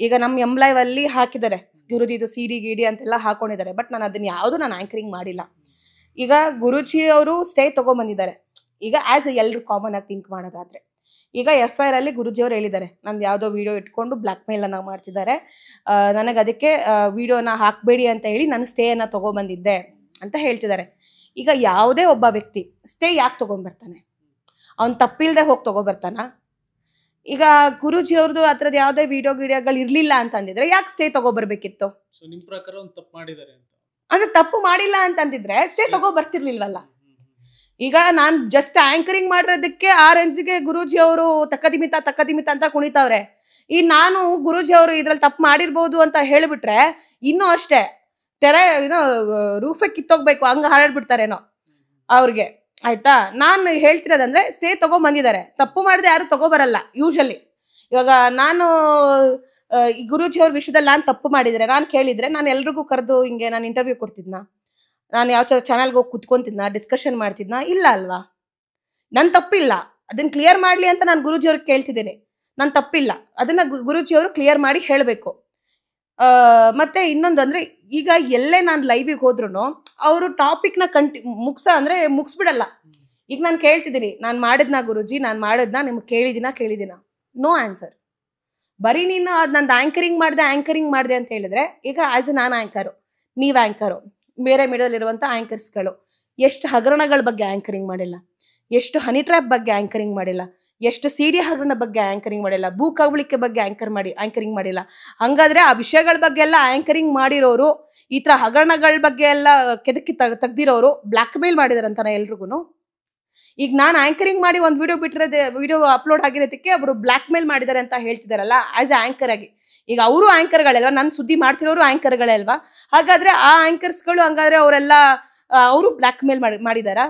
ಈಗ ನಮ್ಮ M-Live ಅಲ್ಲಿ ಹಾಕಿದ್ದಾರೆ ಗುರುಜಿದು CD ಗಿಡಿ ಅಂತೆಲ್ಲ ಹಾಕೊಂಡಿದ್ದಾರೆ. ಬಟ್ ನಾನು ಅದನ್ನ ಯಾವುದು ನಾನು ಆ್ಯಂಕರಿಂಗ್ ಮಾಡಿಲ್ಲ. ಈಗ ಗುರುಜಿ ಅವರು ಸ್ಟೇ ತೊಗೊಂಬಂದಿದ್ದಾರೆ. ಈಗ ಆ್ಯಸ್ ಎಲ್ಲರೂ ಕಾಮನ್ ಆಗಿ ಥಿಂಕ್ ಮಾಡೋದಾದರೆ, ಈಗ FIR ಅಲ್ಲಿ ಗುರುಜಿಯವರು ಹೇಳಿದ್ದಾರೆ, ನಂದು ಯಾವುದೋ ವಿಡಿಯೋ ಇಟ್ಕೊಂಡು ಬ್ಲ್ಯಾಕ್ ಮೇಲನ್ನು ಮಾಡ್ತಿದ್ದಾರೆ, ನನಗೆ ಅದಕ್ಕೆ ವಿಡಿಯೋನ ಹಾಕಬೇಡಿ ಅಂತ ಹೇಳಿ ನಾನು ಸ್ಟೇಯನ್ನು ತೊಗೊಂಬಂದಿದ್ದೆ ಅಂತ ಹೇಳ್ತಿದ್ದಾರೆ. ಈಗ ಯಾವುದೇ ಒಬ್ಬ ವ್ಯಕ್ತಿ ಸ್ಟೇ ಯಾಕೆ ತೊಗೊಂಬರ್ತಾನೆ? ಅವ್ನು ತಪ್ಪಿಲ್ಲದೆ ಹೋಗಿ ತೊಗೊಬರ್ತಾನ? ಈಗ ಗುರುಜಿ ಅವ್ರದ್ದು ಆ ಥರದ್ದು ಯಾವುದೇ ವಿಡಿಯೋಗಳು ಇರಲಿಲ್ಲ ಅಂತ ಅಂದಿದ್ರೆ ಯಾಕೆ ಸ್ಟೇ ತೊಗೊಬರ್ಬೇಕಿತ್ತು? ನಿಮ್ಮ ಪ್ರಕಾರ ಒಂದು ತಪ್ಪು ಮಾಡಿದ್ದಾರೆ ಅಂತ ಅಂದ್ರೆ ತಪ್ಪು ಮಾಡಿಲ್ಲ ಅಂತಂದಿದ್ರೆ ಸ್ಟೇ ತೊಗೊಬರ್ತಿರ್ಲಿಲ್ವಲ್ಲ. ಈಗ ನಾನು ಜಸ್ಟ್ ಆ್ಯಂಕರಿಂಗ್ ಮಾಡಿರೋದಕ್ಕೆ ಆ ರೇಂಜ್ಗೆ ಗುರೂಜಿ ಅವರು ತಕ್ಕದಿಮಿತ ಅಂತ ಕುಣಿತಾವ್ರೆ. ಈ ನಾನು ಗುರೂಜಿ ಅವರು ಇದ್ರಲ್ಲಿ ತಪ್ಪು ಮಾಡಿರ್ಬೋದು ಅಂತ ಹೇಳಿಬಿಟ್ರೆ ಇನ್ನೂ ಅಷ್ಟೇ ಏನೋ ರೂಫೆ ಕಿತ್ತೋಗ್ಬೇಕು ಹಂಗೆ ಹಾರಾಡ್ಬಿಡ್ತಾರೇನೋ ಅವ್ರಿಗೆ, ಆಯ್ತಾ? ನಾನು ಹೇಳ್ತಿರೋದಂದ್ರೆ ಸ್ಟೇ ತೊಗೊಂಬಂದಿದ್ದಾರೆ, ತಪ್ಪು ಮಾಡಿದೆ ಯಾರು ತೊಗೊಬರಲ್ಲ ಯೂಶಲಿ. ಇವಾಗ ನಾನು ಈ ಗುರೂಜಿ ಅವ್ರ ವಿಷಯದಲ್ಲಿ ನಾನು ತಪ್ಪು ಮಾಡಿದರೆ ನಾನು ಕೇಳಿದರೆ ನಾನು ಎಲ್ರಿಗೂ ಕರೆದು ಹಿಂಗೆ ನಾನು ಇಂಟರ್ವ್ಯೂ ಕೊಡ್ತಿದ್ನಾ? ನಾನು ಯಾವ ಚಾನಲ್ಗೆ ಹೋಗಿ ಕುತ್ಕೊಂತಿದ್ನಾ? ಡಿಸ್ಕಷನ್ ಮಾಡ್ತಿದ್ನಾ? ಇಲ್ಲ ಅಲ್ವಾ? ನನ್ನ ತಪ್ಪಿಲ್ಲ, ಅದನ್ನು ಕ್ಲಿಯರ್ ಮಾಡಲಿ ಅಂತ ನಾನು ಗುರೂಜಿಯವ್ರಿಗೆ ಕೇಳ್ತಿದ್ದೇನೆ. ನನ್ನ ತಪ್ಪಿಲ್ಲ, ಅದನ್ನು ಗುರೂಜಿಯವರು ಕ್ಲಿಯರ್ ಮಾಡಿ ಹೇಳಬೇಕು. ಮತ್ತು ಇನ್ನೊಂದು ಅಂದರೆ, ಈಗ ಎಲ್ಲೇ ನಾನು ಲೈವಿಗೆ ಹೋದ್ರೂ ಅವರು ಟಾಪಿಕ್ನ ಮುಗಿಸ್ಬಿಡಲ್ಲ. ಈಗ ನಾನು ಕೇಳ್ತಿದ್ದೀನಿ, ನಾನು ಮಾಡಿದ್ನಾ ಗುರೂಜಿ, ನಾನು ಮಾಡಿದ್ನಾ, ನಿಮ್ಗೆ ಕೇಳಿದಿನ ನೋ ಆನ್ಸರ್. ಬರೀ ನೀನು ಅದು ನಂದು ಆ್ಯಂಕರಿಂಗ್ ಮಾಡಿದೆ ಅಂತ ಹೇಳಿದ್ರೆ, ಈಗ ಆ್ಯಸ್ ಎ ನಾನು ಆ್ಯಂಕರು, ನೀವು ಆ್ಯಂಕರು, ಬೇರೆ ಮೀಡಿಯಾದಲ್ಲಿರುವಂಥ ಆ್ಯಂಕರ್ಸ್ಗಳು ಎಷ್ಟು ಹಗರಣಗಳ ಬಗ್ಗೆ ಆ್ಯಂಕರಿಂಗ್ ಮಾಡಿಲ್ಲ, ಎಷ್ಟು ಹನಿ ಟ್ರ್ಯಾಪ್ ಬಗ್ಗೆ ಆ್ಯಂಕರಿಂಗ್ ಮಾಡಿಲ್ಲ, ಎಷ್ಟು CD ಹಗರಣ ಬಗ್ಗೆ ಆ್ಯಂಕರಿಂಗ್ ಮಾಡಿಲ್ಲ, ಭೂ ಕಬಳಿಕೆ ಬಗ್ಗೆ ಆ್ಯಂಕರಿಂಗ್ ಮಾಡಿಲ್ಲ. ಹಂಗಾದ್ರೆ ಆ ವಿಷಯಗಳ ಬಗ್ಗೆ ಎಲ್ಲ ಆ್ಯಂಕರಿಂಗ್ ಮಾಡಿರೋರು, ಈ ಥರ ಹಗರಣಗಳ ಬಗ್ಗೆ ಎಲ್ಲ ಕೆದಕಿ ತೆಗ್ದಿರೋರು ಬ್ಲ್ಯಾಕ್ ಮೇಲ್ ಮಾಡಿದಾರಂತಾನೆ ಎಲ್ರಿಗೂ. ಈಗ ನಾನು ಆ್ಯಂಕರಿಂಗ್ ಮಾಡಿ ಒಂದು ವಿಡಿಯೋ ಅಪ್ಲೋಡ್ ಆಗಿರೋದಕ್ಕೆ ಅವರು ಬ್ಲ್ಯಾಕ್ ಮೇಲ್ ಮಾಡಿದ್ದಾರೆ ಅಂತ ಹೇಳ್ತಿದಾರಲ್ಲ ಆ್ಯಸ್ ಎ ಆ್ಯಂಕರ್ ಆಗಿ. ಈಗ ಅವರು ಆ್ಯಂಕರ್ಗಳಲ್ವಾ? ನನ್ನ ಸುದ್ದಿ ಮಾಡ್ತಿರೋರು ಆ್ಯಂಕರ್ಗಳೇ ಅಲ್ವಾ? ಹಾಗಾದ್ರೆ ಆ ಆ್ಯಂಕರ್ಸ್ಗಳು ಹಂಗಾದ್ರೆ ಅವರು ಬ್ಲ್ಯಾಕ್ ಮೇಲ್ ಮಾಡಿದಾರಾ?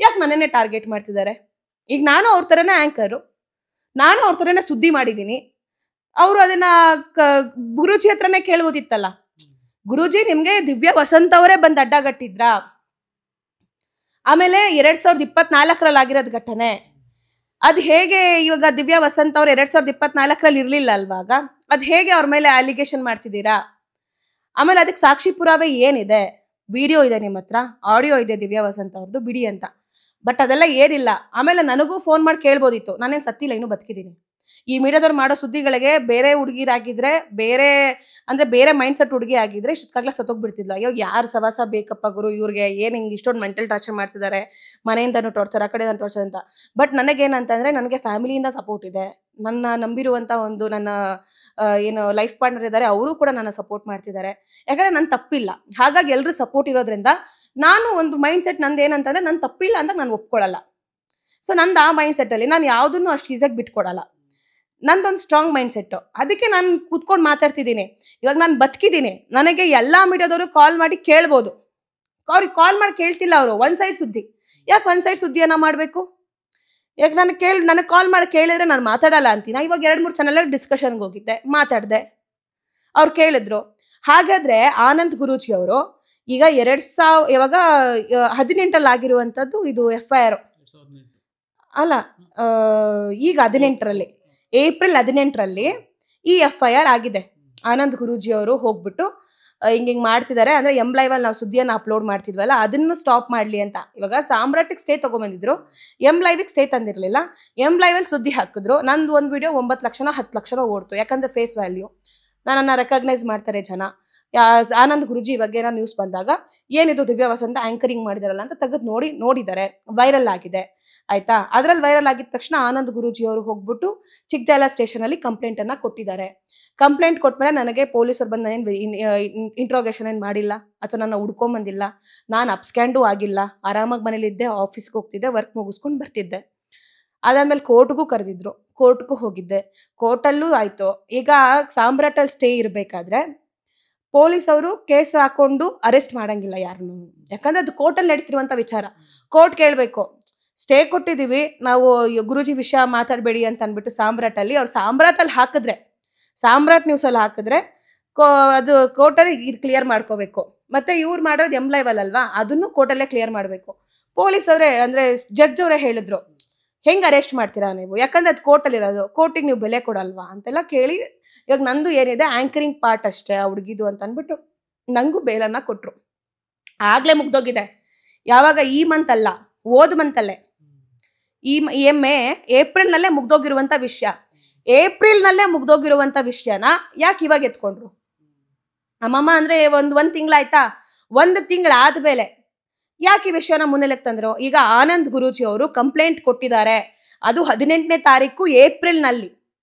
ಯಾಕೆ ನನ್ನನ್ನೇ ಟಾರ್ಗೆಟ್ ಮಾಡ್ತಿದ್ದಾರೆ? ಈಗ ನಾನು ಅವ್ರ ಥರನೇ ಆ್ಯಂಕರು, ನಾನು ಅವ್ರ ಥರನೇ ಸುದ್ದಿ ಮಾಡಿದ್ದೀನಿ. ಅವರು ಅದನ್ನ ಗುರೂಜಿ ಹತ್ರನೇ ಕೇಳ್ಬೋದಿತ್ತಲ್ಲ, ಗುರೂಜಿ ನಿಮಗೆ ದಿವ್ಯಾ ವಸಂತ ಅವರೇ ಬಂದು ಅಡ್ಡಗಟ್ಟಿದ್ರಾ? ಆಮೇಲೆ 2024ರಲ್ಲಿ ಆಗಿರೋದು ಘಟನೆ, ಅದು ಹೇಗೆ ಇವಾಗ ದಿವ್ಯಾ ವಸಂತ ಅವ್ರು 2024ರಲ್ಲಿ ಇರಲಿಲ್ಲ ಅಲ್ವಾಗ, ಅದು ಹೇಗೆ ಅವ್ರ ಮೇಲೆ ಅಲಿಗೇಷನ್ ಮಾಡ್ತಿದ್ದೀರಾ? ಆಮೇಲೆ ಅದಕ್ಕೆ ಸಾಕ್ಷಿ ಪುರಾವೆ ಏನಿದೆ? ವಿಡಿಯೋ ಇದೆ ನಿಮ್ಮ ಹತ್ರ, ಆಡಿಯೋ ಇದೆ ದಿವ್ಯಾ ವಸಂತ ಅವ್ರದ್ದು, ಬಿಡಿ ಅಂತ. ಬಟ್ ಅದೆಲ್ಲ ಏನಿಲ್ಲ. ಆಮೇಲೆ ನನಗೂ ಫೋನ್ ಮಾಡಿ ಕೇಳ್ಬೋದಿತ್ತು, ನಾನೇನು ಸತ್ತಿಲ್ಲ, ಇನ್ನೂ ಬದುಕಿದ್ದೀನಿ. ಈ ಮೀಡಿಯಾದವ್ರು ಮಾಡೋ ಸುದ್ದಿಗಳಿಗೆ ಬೇರೆ ಹುಡುಗಿರಾಗಿದ್ರೆ, ಬೇರೆ ಮೈಂಡ್ ಸೆಟ್ ಹುಡುಗಿ ಆಗಿದ್ರೆ ಇಷ್ಟಕ್ಕಾಗಲೇ ಸತ್ತೋಗ್ಬಿಡ್ತಿದ್ಲು. ಅಯ್ಯೋ ಯಾರು ಸವಾಸ ಬೇಕಪ್ಪ ಗುರು, ಇವ್ರಿಗೆ ಏನು ಹಿಂಗೆ ಇಷ್ಟೊಂದು ಮೆಂಟಲ್ ಟಾರ್ಚರ್ ಮಾಡ್ತಿದ್ದಾರೆ, ಮನೆಯಿಂದನೂ ಟಾರ್ಚರ್, ಆ ಕಡೆಯಿಂದ ಟಾರ್ಚರ್ ಅಂತ. ಬಟ್ ನನಗೇನಂತಂದರೆ, ನನಗೆ ಫ್ಯಾಮಿಲಿಯಿಂದ ಸಪೋರ್ಟ್ ಇದೆ. ನನ್ನ ನಂಬಿರುವಂಥ ನನ್ನ ಏನು ಲೈಫ್ ಪಾರ್ಟ್ನರ್ ಇದ್ದಾರೆ, ಅವರು ಕೂಡ ನನ್ನ ಸಪೋರ್ಟ್ ಮಾಡ್ತಿದ್ದಾರೆ. ಯಾಕಂದರೆ ನನ್ನ ತಪ್ಪಿಲ್ಲ. ಹಾಗಾಗಿ ಎಲ್ಲರೂ ಸಪೋರ್ಟ್ ಇರೋದ್ರಿಂದ ನಾನು ಒಂದು ಮೈಂಡ್ ಸೆಟ್ ನಂದು ಏನಂತಂದರೆ, ನನ್ನ ತಪ್ಪಿಲ್ಲ ಅಂತ ನಾನು ಒಪ್ಕೊಳ್ಳಲ್ಲ. ಸೊ ನಂದು ಆ ಮೈಂಡ್ ಸೆಟ್ಟಲ್ಲಿ ನಾನು ಯಾವುದನ್ನು ಅಷ್ಟು ಈಸಿಯಾಗಿ ಬಿಟ್ಕೊಡಲ್ಲ. ನಂದೊಂದು ಸ್ಟ್ರಾಂಗ್ ಮೈಂಡ್ ಸೆಟ್ಟು. ಅದಕ್ಕೆ ನಾನು ಕೂತ್ಕೊಂಡು ಮಾತಾಡ್ತಿದ್ದೀನಿ. ಇವಾಗ ನಾನು ಬದುಕಿದ್ದೀನಿ, ನನಗೆ ಎಲ್ಲ ಮೀಡಿಯಾದವರು ಕಾಲ್ ಮಾಡಿ ಕೇಳ್ಬೋದು. ಅವ್ರಿಗೆ ಕಾಲ್ ಮಾಡಿ ಕೇಳ್ತಿಲ್ಲ ಅವರು, ಒನ್ ಸೈಡ್ ಸುದ್ದಿ. ಯಾಕೆ ಒನ್ ಸೈಡ್ ಸುದ್ದಿಯನ್ನು ಮಾಡಬೇಕು? ಯಾಕೆ ನನಗೆ ಕಾಲ್ ಮಾಡಿ ಕೇಳಿದ್ರೆ ನಾನು ಮಾತಾಡಲ್ಲ ಅಂತೀನ? ಇವಾಗ 2-3 ಚಾನಲ್ ಡಿಸ್ಕಷನ್ಗೆ ಹೋಗಿದ್ದೆ, ಮಾತಾಡಿದೆ, ಅವ್ರು ಕೇಳಿದ್ರು. ಹಾಗಾದರೆ ಆನಂದ್ ಗುರೂಜಿ ಅವರು ಈಗ 2018ರಲ್ಲಿ ಆಗಿರುವಂಥದ್ದು ಇದು FIR ಅಲ್ಲ, ಈಗ 18ರಲ್ಲಿ ಏಪ್ರಿಲ್ 18ರಲ್ಲಿ ಈ FIR ಆಗಿದೆ. ಆನಂದ್ ಗುರೂಜಿ ಅವರು ಹೋಗ್ಬಿಟ್ಟು ಹಿಂಗೆ ಮಾಡ್ತಿದ್ದಾರೆ ಅಂದರೆ ಲೈವಲ್ಲಿ ನಾವು ಸುದ್ದಿಯನ್ನು ಅಪ್ಲೋಡ್ ಮಾಡ್ತಿದ್ವಲ್ಲ ಅದನ್ನು ಸ್ಟಾಪ್ ಮಾಡಲಿ ಅಂತ. ಇವಾಗ ಸಾಮ್ರಾಟಿಗೆ ಸ್ಟೇ ತೊಗೊಂಬಂದಿದ್ರು, ಲೈವಿಗೆ ಸ್ಟೇ ತಂದಿರಲಿಲ್ಲ. ಲೈವಲ್ಲಿ ಸುದ್ದಿ ಹಾಕಿದ್ರು. ನಂದು ಒಂದು ವಿಡಿಯೋ 9 ಲಕ್ಷನೋ 10 ಲಕ್ಷನೋ ಓಡ್ತು, ಯಾಕಂದರೆ ಫೇಸ್ ವ್ಯಾಲ್ಯೂ, ನನ್ನನ್ನು ರೆಕಗ್ನೈಸ್ ಮಾಡ್ತಾರೆ ಜನ. ಆನಂದ್ ಗುರೂಜಿ ಬಗ್ಗೆ ಏನೋ ನ್ಯೂಸ್ ಬಂದಾಗ ಏನಿದು ದಿವ್ಯ ವಸಂತ ಆ್ಯಂಕರಿಂಗ್ ಮಾಡಿದಾರಲ್ಲ ಅಂತ ತೆಗೆದು ನೋಡಿದ್ದಾರೆ, ವೈರಲ್ ಆಗಿದೆ ಆಯಿತಾ. ಅದರಲ್ಲಿ ವೈರಲ್ ಆಗಿದ ತಕ್ಷಣ ಆನಂದ್ ಗುರೂಜಿ ಅವರು ಹೋಗ್ಬಿಟ್ಟು ಚಿಕ್ಕಜಾಲ ಸ್ಟೇಷನಲ್ಲಿ ಕಂಪ್ಲೇಂಟನ್ನು ಕೊಟ್ಟಿದ್ದಾರೆ. ಕಂಪ್ಲೇಂಟ್ ಕೊಟ್ಮೇಲೆ ನನಗೆ ಪೊಲೀಸರು ಬಂದು ಏನು ಇಂಟ್ರೋಗೇಷನ್ ಏನು ಮಾಡಿಲ್ಲ ಅಥವಾ ನನ್ನ ಹುಡ್ಕೊಂಬಂದಿಲ್ಲ, ನಾನು ಅಪ್ಸ್ಕ್ಯಾಂಡು ಆಗಿಲ್ಲ, ಆರಾಮಾಗಿ ಮನೇಲಿದ್ದೆ, ಆಫೀಸ್ಗೆ ಹೋಗ್ತಿದ್ದೆ, ವರ್ಕ್ ಮುಗಿಸ್ಕೊಂಡು ಬರ್ತಿದ್ದೆ. ಅದಾದಮೇಲೆ ಕೋರ್ಟ್ಗೂ ಕರೆದಿದ್ರು, ಕೋರ್ಟ್ಗೂ ಹೋಗಿದ್ದೆ, ಕೋರ್ಟಲ್ಲೂ ಆಯಿತು. ಈಗ ಸಾಮ್ರಾಟಲ್ಲಿ ಸ್ಟೇ ಇರಬೇಕಾದ್ರೆ ಪೊಲೀಸ್ ಅವರು ಕೇಸ್ ಹಾಕೊಂಡು ಅರೆಸ್ಟ್ ಮಾಡಂಗಿಲ್ಲ ಯಾರನ್ನು, ಯಾಕಂದ್ರೆ ಅದು ಕೋರ್ಟಲ್ಲಿ ನಡೀತಿರುವಂಥ ವಿಚಾರ. ಕೋರ್ಟ್ ಕೇಳಬೇಕು, ಸ್ಟೇ ಕೊಟ್ಟಿದ್ದೀವಿ ನಾವು, ಗುರೂಜಿ ವಿಷಯ ಮಾತಾಡಬೇಡಿ ಅಂತ ಅಂದ್ಬಿಟ್ಟು ಸಾಮ್ರಾಟಲ್ಲಿ ಹಾಕಿದ್ರೆ, ಸಾಮ್ರಾಟ್ ನ್ಯೂಸಲ್ಲಿ ಹಾಕಿದ್ರೆ ಅದು ಕೋರ್ಟಲ್ಲಿ ಇದು ಕ್ಲಿಯರ್ ಮಾಡ್ಕೋಬೇಕು. ಮತ್ತು ಇವ್ರು ಮಾಡೋದು ಲೈವಲ್ ಅಲ್ವಾ, ಅದನ್ನು ಕೋರ್ಟಲ್ಲೇ ಕ್ಲಿಯರ್ ಮಾಡಬೇಕು. ಪೊಲೀಸ್ ಅವರೇ ಅಂದರೆ ಜಡ್ಜ್ ಅವರೇ ಹೇಳಿದ್ರು, ಹೆಂಗೆ ಅರೆಸ್ಟ್ ಮಾಡ್ತೀರಾ ನೀವು, ಯಾಕಂದರೆ ಅದು ಕೋರ್ಟಲ್ಲಿರೋದು, ಕೋರ್ಟಿಗೆ ನೀವು ಬೆಲೆ ಕೊಡಲ್ವಾ ಅಂತೆಲ್ಲ ಕೇಳಿ. ಇವಾಗ ನಂದು ಏನಿದೆ ಆ್ಯಂಕರಿಂಗ್ ಪಾರ್ಟ್ ಅಷ್ಟೇ ಆ ಹುಡುಗಿದು ಅಂತ ಅಂದ್ಬಿಟ್ಟು ನನಗೂ ಬೇಲನ್ನು ಕೊಟ್ಟರು. ಆಗಲೇ ಮುಗ್ದೋಗಿದೆ. ಯಾವಾಗ ಈ ಮಂತ್ ಅಲ್ಲ, ಹೋದ ಮಂತಲ್ಲೇ, ಏಪ್ರಿಲ್ನಲ್ಲೇ ಮುಗ್ದೋಗಿರುವಂಥ ವಿಷಯ. ಏಪ್ರಿಲ್ನಲ್ಲೇ ಮುಗ್ದೋಗಿರುವಂಥ ವಿಷಯನ ಯಾಕೆ ಇವಾಗ ಎತ್ಕೊಂಡ್ರು? ಅಮ್ಮಮ್ಮ ಅಂದರೆ ಒಂದು ತಿಂಗಳಾಯ್ತಾ, 1 ತಿಂಗಳಾದ್ಮೇಲೆ ಯಾಕೆ ಈ ವಿಷಯನ ಮುನ್ನೆಲೆಗೆ ತಂದರು? ಈಗ ಆನಂದ್ ಗುರೂಜಿ ಅವರು ಕಂಪ್ಲೇಂಟ್ ಕೊಟ್ಟಿದ್ದಾರೆ, ಅದು 18ನೇ ತಾರೀಕು ಏಪ್ರಿಲ್ನಲ್ಲಿ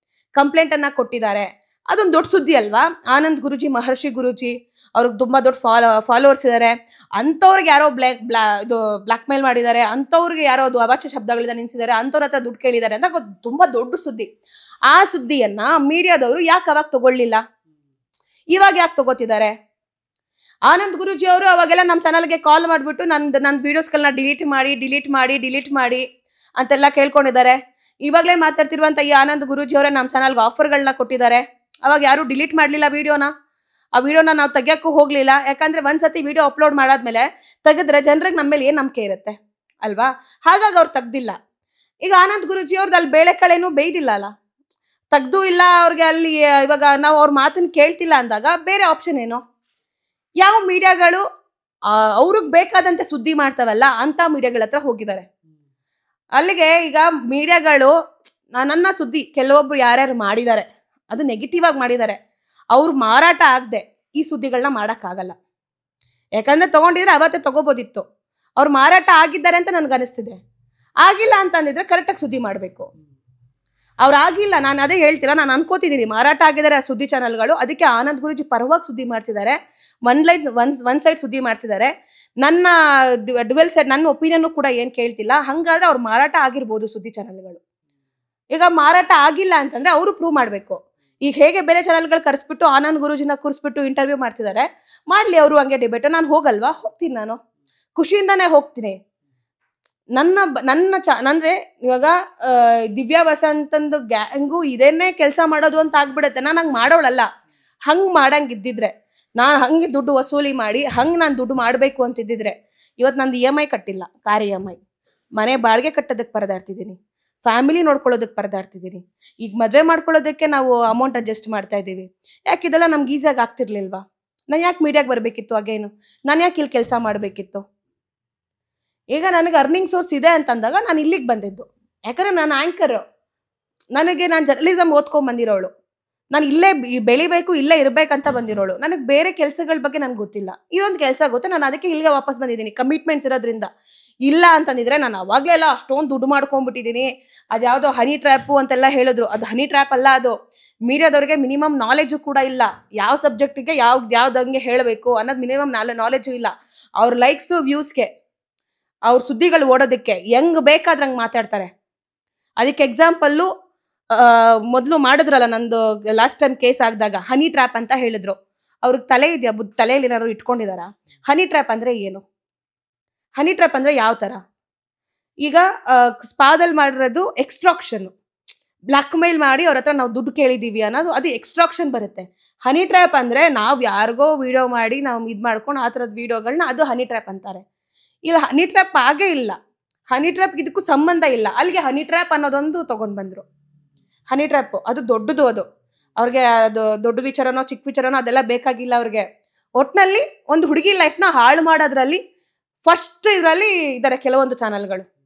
ಕಂಪ್ಲೇಂಟನ್ನು ಕೊಟ್ಟಿದ್ದಾರೆ. ಅದೊಂದು ದೊಡ್ಡ ಸುದ್ದಿ ಅಲ್ವಾ? ಆನಂದ್ ಗುರೂಜಿ, ಮಹರ್ಷಿ ಗುರೂಜಿ, ಅವ್ರಿಗೆ ತುಂಬ ದೊಡ್ಡ ಫಾಲೋವರ್ಸ್ ಇದ್ದಾರೆ. ಅಂಥವ್ರಿಗೆ ಯಾರೋ ಬ್ಲ್ಯಾಕ್ ಮೇಲ್ ಮಾಡಿದ್ದಾರೆ, ಅಂಥವ್ರಿಗೆ ಯಾರೋ ಅದು ಅವಾಚ್ಯ ಶಬ್ದಗಳಿಂದ ನಿಲ್ಲಿಸಿದ್ದಾರೆ, ಅಂಥವ್ರ ಹತ್ರ ದುಡ್ಡು ಕೇಳಿದ್ದಾರೆ ಅಂತ ತುಂಬ ದೊಡ್ಡ ಸುದ್ದಿ. ಆ ಸುದ್ದಿಯನ್ನು ಮೀಡಿಯಾದವರು ಯಾಕೆ ಅವಾಗ ತಗೊಳ್ಳಿಲ್ಲ, ಇವಾಗ ಯಾಕೆ ತಗೋತಿದ್ದಾರೆ? ಆನಂದ್ ಗುರೂಜಿ ಅವರು ಅವಾಗೆಲ್ಲ ನಮ್ಮ ಚಾನಲ್ಗೆ ಕಾಲ್ ಮಾಡಿಬಿಟ್ಟು ನನ್ನ ವೀಡಿಯೋಸ್ಗಳನ್ನ ಡಿಲೀಟ್ ಮಾಡಿ ಅಂತೆಲ್ಲ ಕೇಳ್ಕೊಂಡಿದ್ದಾರೆ. ಇವಾಗಲೇ ಮಾತಾಡ್ತಿರುವಂಥ ಈ ಆನಂದ್ ಗುರೂಜಿ ಅವರೇ ನಮ್ಮ ಚಾನಲ್ಗೆ ಆಫರ್ಗಳನ್ನ ಕೊಟ್ಟಿದ್ದಾರೆ. ಅವಾಗ ಯಾರೂ ಡಿಲೀಟ್ ಮಾಡಲಿಲ್ಲ ವಿಡಿಯೋನ. ಆ ವಿಡಿಯೋನ ನಾವು ತೆಗಿಯೋಕ್ಕೂ ಹೋಗಲಿಲ್ಲ, ಯಾಕಂದರೆ ಒಂದ್ಸತಿ ವಿಡಿಯೋ ಅಪ್ಲೋಡ್ ಮಾಡಾದ್ಮೇಲೆ ತೆಗೆದ್ರೆ ಜನರಿಗೆ ನಮ್ಮ ಮೇಲೆ ಏನು ನಂಬಿಕೆ ಇರುತ್ತೆ ಅಲ್ವಾ? ಹಾಗಾಗಿ ಅವ್ರು ತೆಗ್ದಿಲ್ಲ. ಈಗ ಆನಂದ್ ಗುರೂಜಿ ಅವ್ರದ್ದು ಅಲ್ಲಿ ಬೇಳೆಕಾಳೇನು ಬೇಯ್ದಿಲ್ಲ ಅಲ್ಲ, ತೆಗ್ದೂ ಇಲ್ಲ ಅವ್ರಿಗೆ. ಅಲ್ಲಿ ಇವಾಗ ನಾವು ಅವ್ರ ಮಾತನ್ನು ಕೇಳ್ತಿಲ್ಲ ಅಂದಾಗ ಬೇರೆ ಆಪ್ಷನ್ ಏನು? ಯಾವ ಮೀಡಿಯಾಗಳು ಅವ್ರಿಗೆ ಬೇಕಾದಂತೆ ಸುದ್ದಿ ಮಾಡ್ತಾವಲ್ಲ ಅಂಥ ಮೀಡಿಯಾಗಳ ಹತ್ರ ಹೋಗಿದ್ದಾರೆ. ಅಲ್ಲಿಗೆ ಈಗ ಮೀಡಿಯಾಗಳು ನನ್ನ ಸುದ್ದಿ ಕೆಲವೊಬ್ರು ಯಾರ್ಯಾರು ಮಾಡಿದ್ದಾರೆ, ಅದು ನೆಗೆಟಿವ್ ಆಗಿ ಮಾಡಿದ್ದಾರೆ, ಅವ್ರು ಮಾರಾಟ ಆಗದೆ ಈ ಸುದ್ದಿಗಳನ್ನ ಮಾಡೋಕ್ಕಾಗಲ್ಲ. ಯಾಕಂದರೆ ತೊಗೊಂಡಿದ್ರೆ ಅವತ್ತೇ ತೊಗೋಬೋದಿತ್ತು. ಅವ್ರು ಮಾರಾಟ ಆಗಿದ್ದಾರೆ ಅಂತ ನನಗೆ ಅನಿಸ್ತಿದೆ. ಆಗಿಲ್ಲ ಅಂತಂದಿದ್ರೆ ಕರೆಕ್ಟಾಗಿ ಸುದ್ದಿ ಮಾಡಬೇಕು. ಅವ್ರು ಆಗಿಲ್ಲ, ನಾನು ಅದೇ ಹೇಳ್ತೀರಾ, ನಾನು ಅನ್ಕೋತಿದ್ದೀನಿ ಮಾರಾಟ ಆಗಿದ್ದಾರೆ ಆ ಸುದ್ದಿ ಚಾನಲ್ಗಳು. ಅದಕ್ಕೆ ಆನಂದ್ ಗುರೂಜಿ ಪರವಾಗಿ ಸುದ್ದಿ ಮಾಡ್ತಿದ್ದಾರೆ, ಒನ್ ಸೈಡ್ ಸುದ್ದಿ ಮಾಡ್ತಿದ್ದಾರೆ. ನನ್ನ ಡ್ಯುವೆಲ್ ಸೈಡ್, ನನ್ನ ಒಪಿನಿಯನ್ನು ಕೂಡ ಏನು ಕೇಳ್ತಿಲ್ಲ. ಹಾಗಾದ್ರೆ ಅವ್ರು ಮಾರಾಟ ಆಗಿರ್ಬೋದು ಸುದ್ದಿ ಚಾನಲ್ಗಳು. ಈಗ ಮಾರಾಟ ಆಗಿಲ್ಲ ಅಂತಂದರೆ ಅವರು ಪ್ರೂವ್ ಮಾಡಬೇಕು. ಈಗ ಹೇಗೆ ಬೇರೆ ಚಾನಲ್ಗಳು ಕರೆಸ್ಬಿಟ್ಟು ಆನಂದ್ ಗುರೂಜಿನ ಕೂರಿಸ್ಬಿಟ್ಟು ಇಂಟರ್ವ್ಯೂ ಮಾಡ್ತಿದ್ದಾರೆ, ಮಾಡಲಿ ಅವರು ಹಂಗೆ ಡಿಬೇಟ್. ನಾನು ಹೋಗಲ್ವಾ? ಹೋಗ್ತೀನಿ, ನಾನು ಖುಷಿಯಿಂದನೇ ಹೋಗ್ತೀನಿ. ಅಂದರೆ ಇವಾಗ ದಿವ್ಯಾ ವಸಂತಂದು ಗ್ಯಾಂಗು ಇದೇನೇ ಕೆಲಸ ಮಾಡೋದು ಅಂತ ಆಗ್ಬಿಡುತ್ತೆ. ನಾನು ಹಂಗೆ ಮಾಡೋಳಲ್ಲ. ಹಂಗೆ ಮಾಡಂಗಿದ್ದಿದ್ರೆ, ನಾನು ಹಂಗೆ ದುಡ್ಡು ವಸೂಲಿ ಮಾಡಿ ಹಂಗೆ ನಾನು ದುಡ್ಡು ಮಾಡಬೇಕು ಅಂತಿದ್ದಿದ್ರೆ ಇವತ್ತು ನಂದು EMI ಕಟ್ಟಿಲ್ಲ, ಕಾರ್ EMI, ಮನೆ ಬಾಡಿಗೆ ಕಟ್ಟೋದಕ್ಕೆ ಪರದಾಡ್ತಿದ್ದೀನಿ, ಫ್ಯಾಮಿಲಿ ನೋಡ್ಕೊಳ್ಳೋದಕ್ಕೆ ಪರದಾಡ್ತಿದ್ದೀನಿ. ಈಗ ಮದುವೆ ಮಾಡ್ಕೊಳ್ಳೋದಕ್ಕೆ ನಾವು ಅಮೌಂಟ್ ಅಡ್ಜಸ್ಟ್ ಮಾಡ್ತಾ ಇದ್ದೀವಿ. ಯಾಕೆ ಇದೆಲ್ಲ ನಮ್ಗೆ ಈಸಿಯಾಗಿ ಆಗ್ತಿರ್ಲಿಲ್ವಾ? ನಾನು ಯಾಕೆ ಮೀಡಿಯಾಗೆ ಬರಬೇಕಿತ್ತು? ಅಗೇನು ನಾನು ಯಾಕೆ ಇಲ್ಲಿ ಕೆಲಸ ಮಾಡಬೇಕಿತ್ತು? ಈಗ ನನಗೆ ಅರ್ನಿಂಗ್ ಸೋರ್ಸ್ ಇದೆ ಅಂತಂದಾಗ ನಾನು ಇಲ್ಲಿಗೆ ಬಂದಿದ್ದು. ಯಾಕಂದರೆ ನಾನು ಆ್ಯಂಕರು, ನಾನು ಜರ್ನಲಿಸಮ್ ಓದ್ಕೊಂಡ್ಬಂದಿರೋಳು, ನಾನು ಇಲ್ಲೇ ಬೆಳಿಬೇಕು, ಇಲ್ಲೇ ಇರಬೇಕಂತ ಬಂದಿರೋಳು. ನನಗೆ ಬೇರೆ ಕೆಲಸಗಳ ಬಗ್ಗೆ ನನಗೆ ಗೊತ್ತಿಲ್ಲ. ಇದೊಂದು ಕೆಲಸ ಗೊತ್ತು, ನಾನು ಅದಕ್ಕೆ ಇಲ್ಲಿಗೆ ವಾಪಸ್ ಬಂದಿದ್ದೀನಿ, ಕಮಿಟ್ಮೆಂಟ್ಸ್ ಇರೋದ್ರಿಂದ. ಇಲ್ಲ ಅಂತಂದಿದ್ರೆ ನಾನು ಅವಾಗಲೆಲ್ಲ ಅಷ್ಟೊಂದು ದುಡ್ಡು ಮಾಡ್ಕೊಂಡ್ಬಿಟ್ಟಿದ್ದೀನಿ. ಅದು ಯಾವುದೋ ಹನಿ ಟ್ರ್ಯಾಪು ಅಂತೆಲ್ಲ ಹೇಳಿದ್ರು, ಅದು ಹನಿ ಟ್ರ್ಯಾಪ್ ಅಲ್ಲ. ಅದು ಮೀಡಿಯಾದವ್ರಿಗೆ ಮಿನಿಮಮ್ ನಾಲೆಜು ಕೂಡ ಇಲ್ಲ. ಯಾವ ಸಬ್ಜೆಕ್ಟಿಗೆ ಯಾವ್ದಂಗೆ ಹೇಳಬೇಕು ಅನ್ನೋದು ಮಿನಿಮಮ್ ನಾಲೆಜು ಇಲ್ಲ. ಅವ್ರ ಲೈಕ್ಸು ವ್ಯೂಸ್ಗೆ, ಅವ್ರ ಸುದ್ದಿಗಳು ಓಡೋದಕ್ಕೆ ಹೆಂಗೆ ಬೇಕಾದ್ರಂಗೆ ಮಾತಾಡ್ತಾರೆ. ಅದಕ್ಕೆ ಎಕ್ಸಾಂಪಲ್ಲು ಮೊದಲು ಮಾಡಿದ್ರಲ್ಲ, ನಂದು ಲಾಸ್ಟ್ ಟೈಮ್ ಕೇಸ್ ಆಗಿದಾಗ ಹನಿ ಟ್ರ್ಯಾಪ್ ಅಂತ ಹೇಳಿದ್ರು. ಅವ್ರಿಗೆ ತಲೆ ಇದೆಯಾ? ತಲೆಯಲ್ಲಿ ಏನಾದ್ರು ಇಟ್ಕೊಂಡಿದಾರ? ಹನಿ ಟ್ರ್ಯಾಪ್ ಅಂದರೆ ಏನು? ಹನಿ ಟ್ರ್ಯಾಪ್ ಅಂದರೆ ಯಾವ ಥರ? ಈಗ ಸ್ಪಾದಲ್ಲಿ ಮಾಡಿರೋದು ಎಕ್ಸ್ಟ್ರಾಕ್ಷನ್ನು, ಬ್ಲ್ಯಾಕ್ ಮೇಲ್ ಮಾಡಿ ಅವ್ರ ಹತ್ರ ನಾವು ದುಡ್ಡು ಕೇಳಿದ್ದೀವಿ ಅನ್ನೋದು, ಅದು ಎಕ್ಸ್ಟ್ರಾಕ್ಷನ್ ಬರುತ್ತೆ. ಹನಿ ಟ್ರ್ಯಾಪ್ ಅಂದರೆ ನಾವು ಯಾರಿಗೋ ವಿಡಿಯೋ ಮಾಡಿ ನಾವು ಇದು ಮಾಡ್ಕೊಂಡು ಆ ಥರದ ವೀಡಿಯೋಗಳನ್ನ ಅದು ಹನಿ ಟ್ರ್ಯಾಪ್ ಅಂತಾರೆ. ಇಲ್ಲ, ಹನಿ ಟ್ರ್ಯಾಪ್ ಆಗೇ ಇಲ್ಲ. ಹನಿ ಟ್ರ್ಯಾಪ್ ಇದಕ್ಕೂ ಸಂಬಂಧ ಇಲ್ಲ. ಅಲ್ಲಿಗೆ ಹನಿ ಟ್ರ್ಯಾಪ್ ಅನ್ನೋದೊಂದು ತೊಗೊಂಡು ಬಂದರು. ಹನಿ ಟ್ರ್ಯಾಪ್ ಅದು ದೊಡ್ಡದು, ಅದು ಅವ್ರಿಗೆ ಅದು ದೊಡ್ಡ ವಿಚಾರನೋ ಚಿಕ್ಕ ವಿಚಾರನೋ ಅದೆಲ್ಲ ಬೇಕಾಗಿಲ್ಲ ಅವ್ರಿಗೆ. ಒಟ್ನಲ್ಲಿ ಒಂದು ಹುಡುಗಿ ಲೈಫ್ನ ಹಾಳು ಮಾಡೋದ್ರಲ್ಲಿ ಫಸ್ಟ್ ಇದರಲ್ಲಿ ಇದ್ದಾರೆ ಕೆಲವೊಂದು ಚಾನಲ್ಗಳು.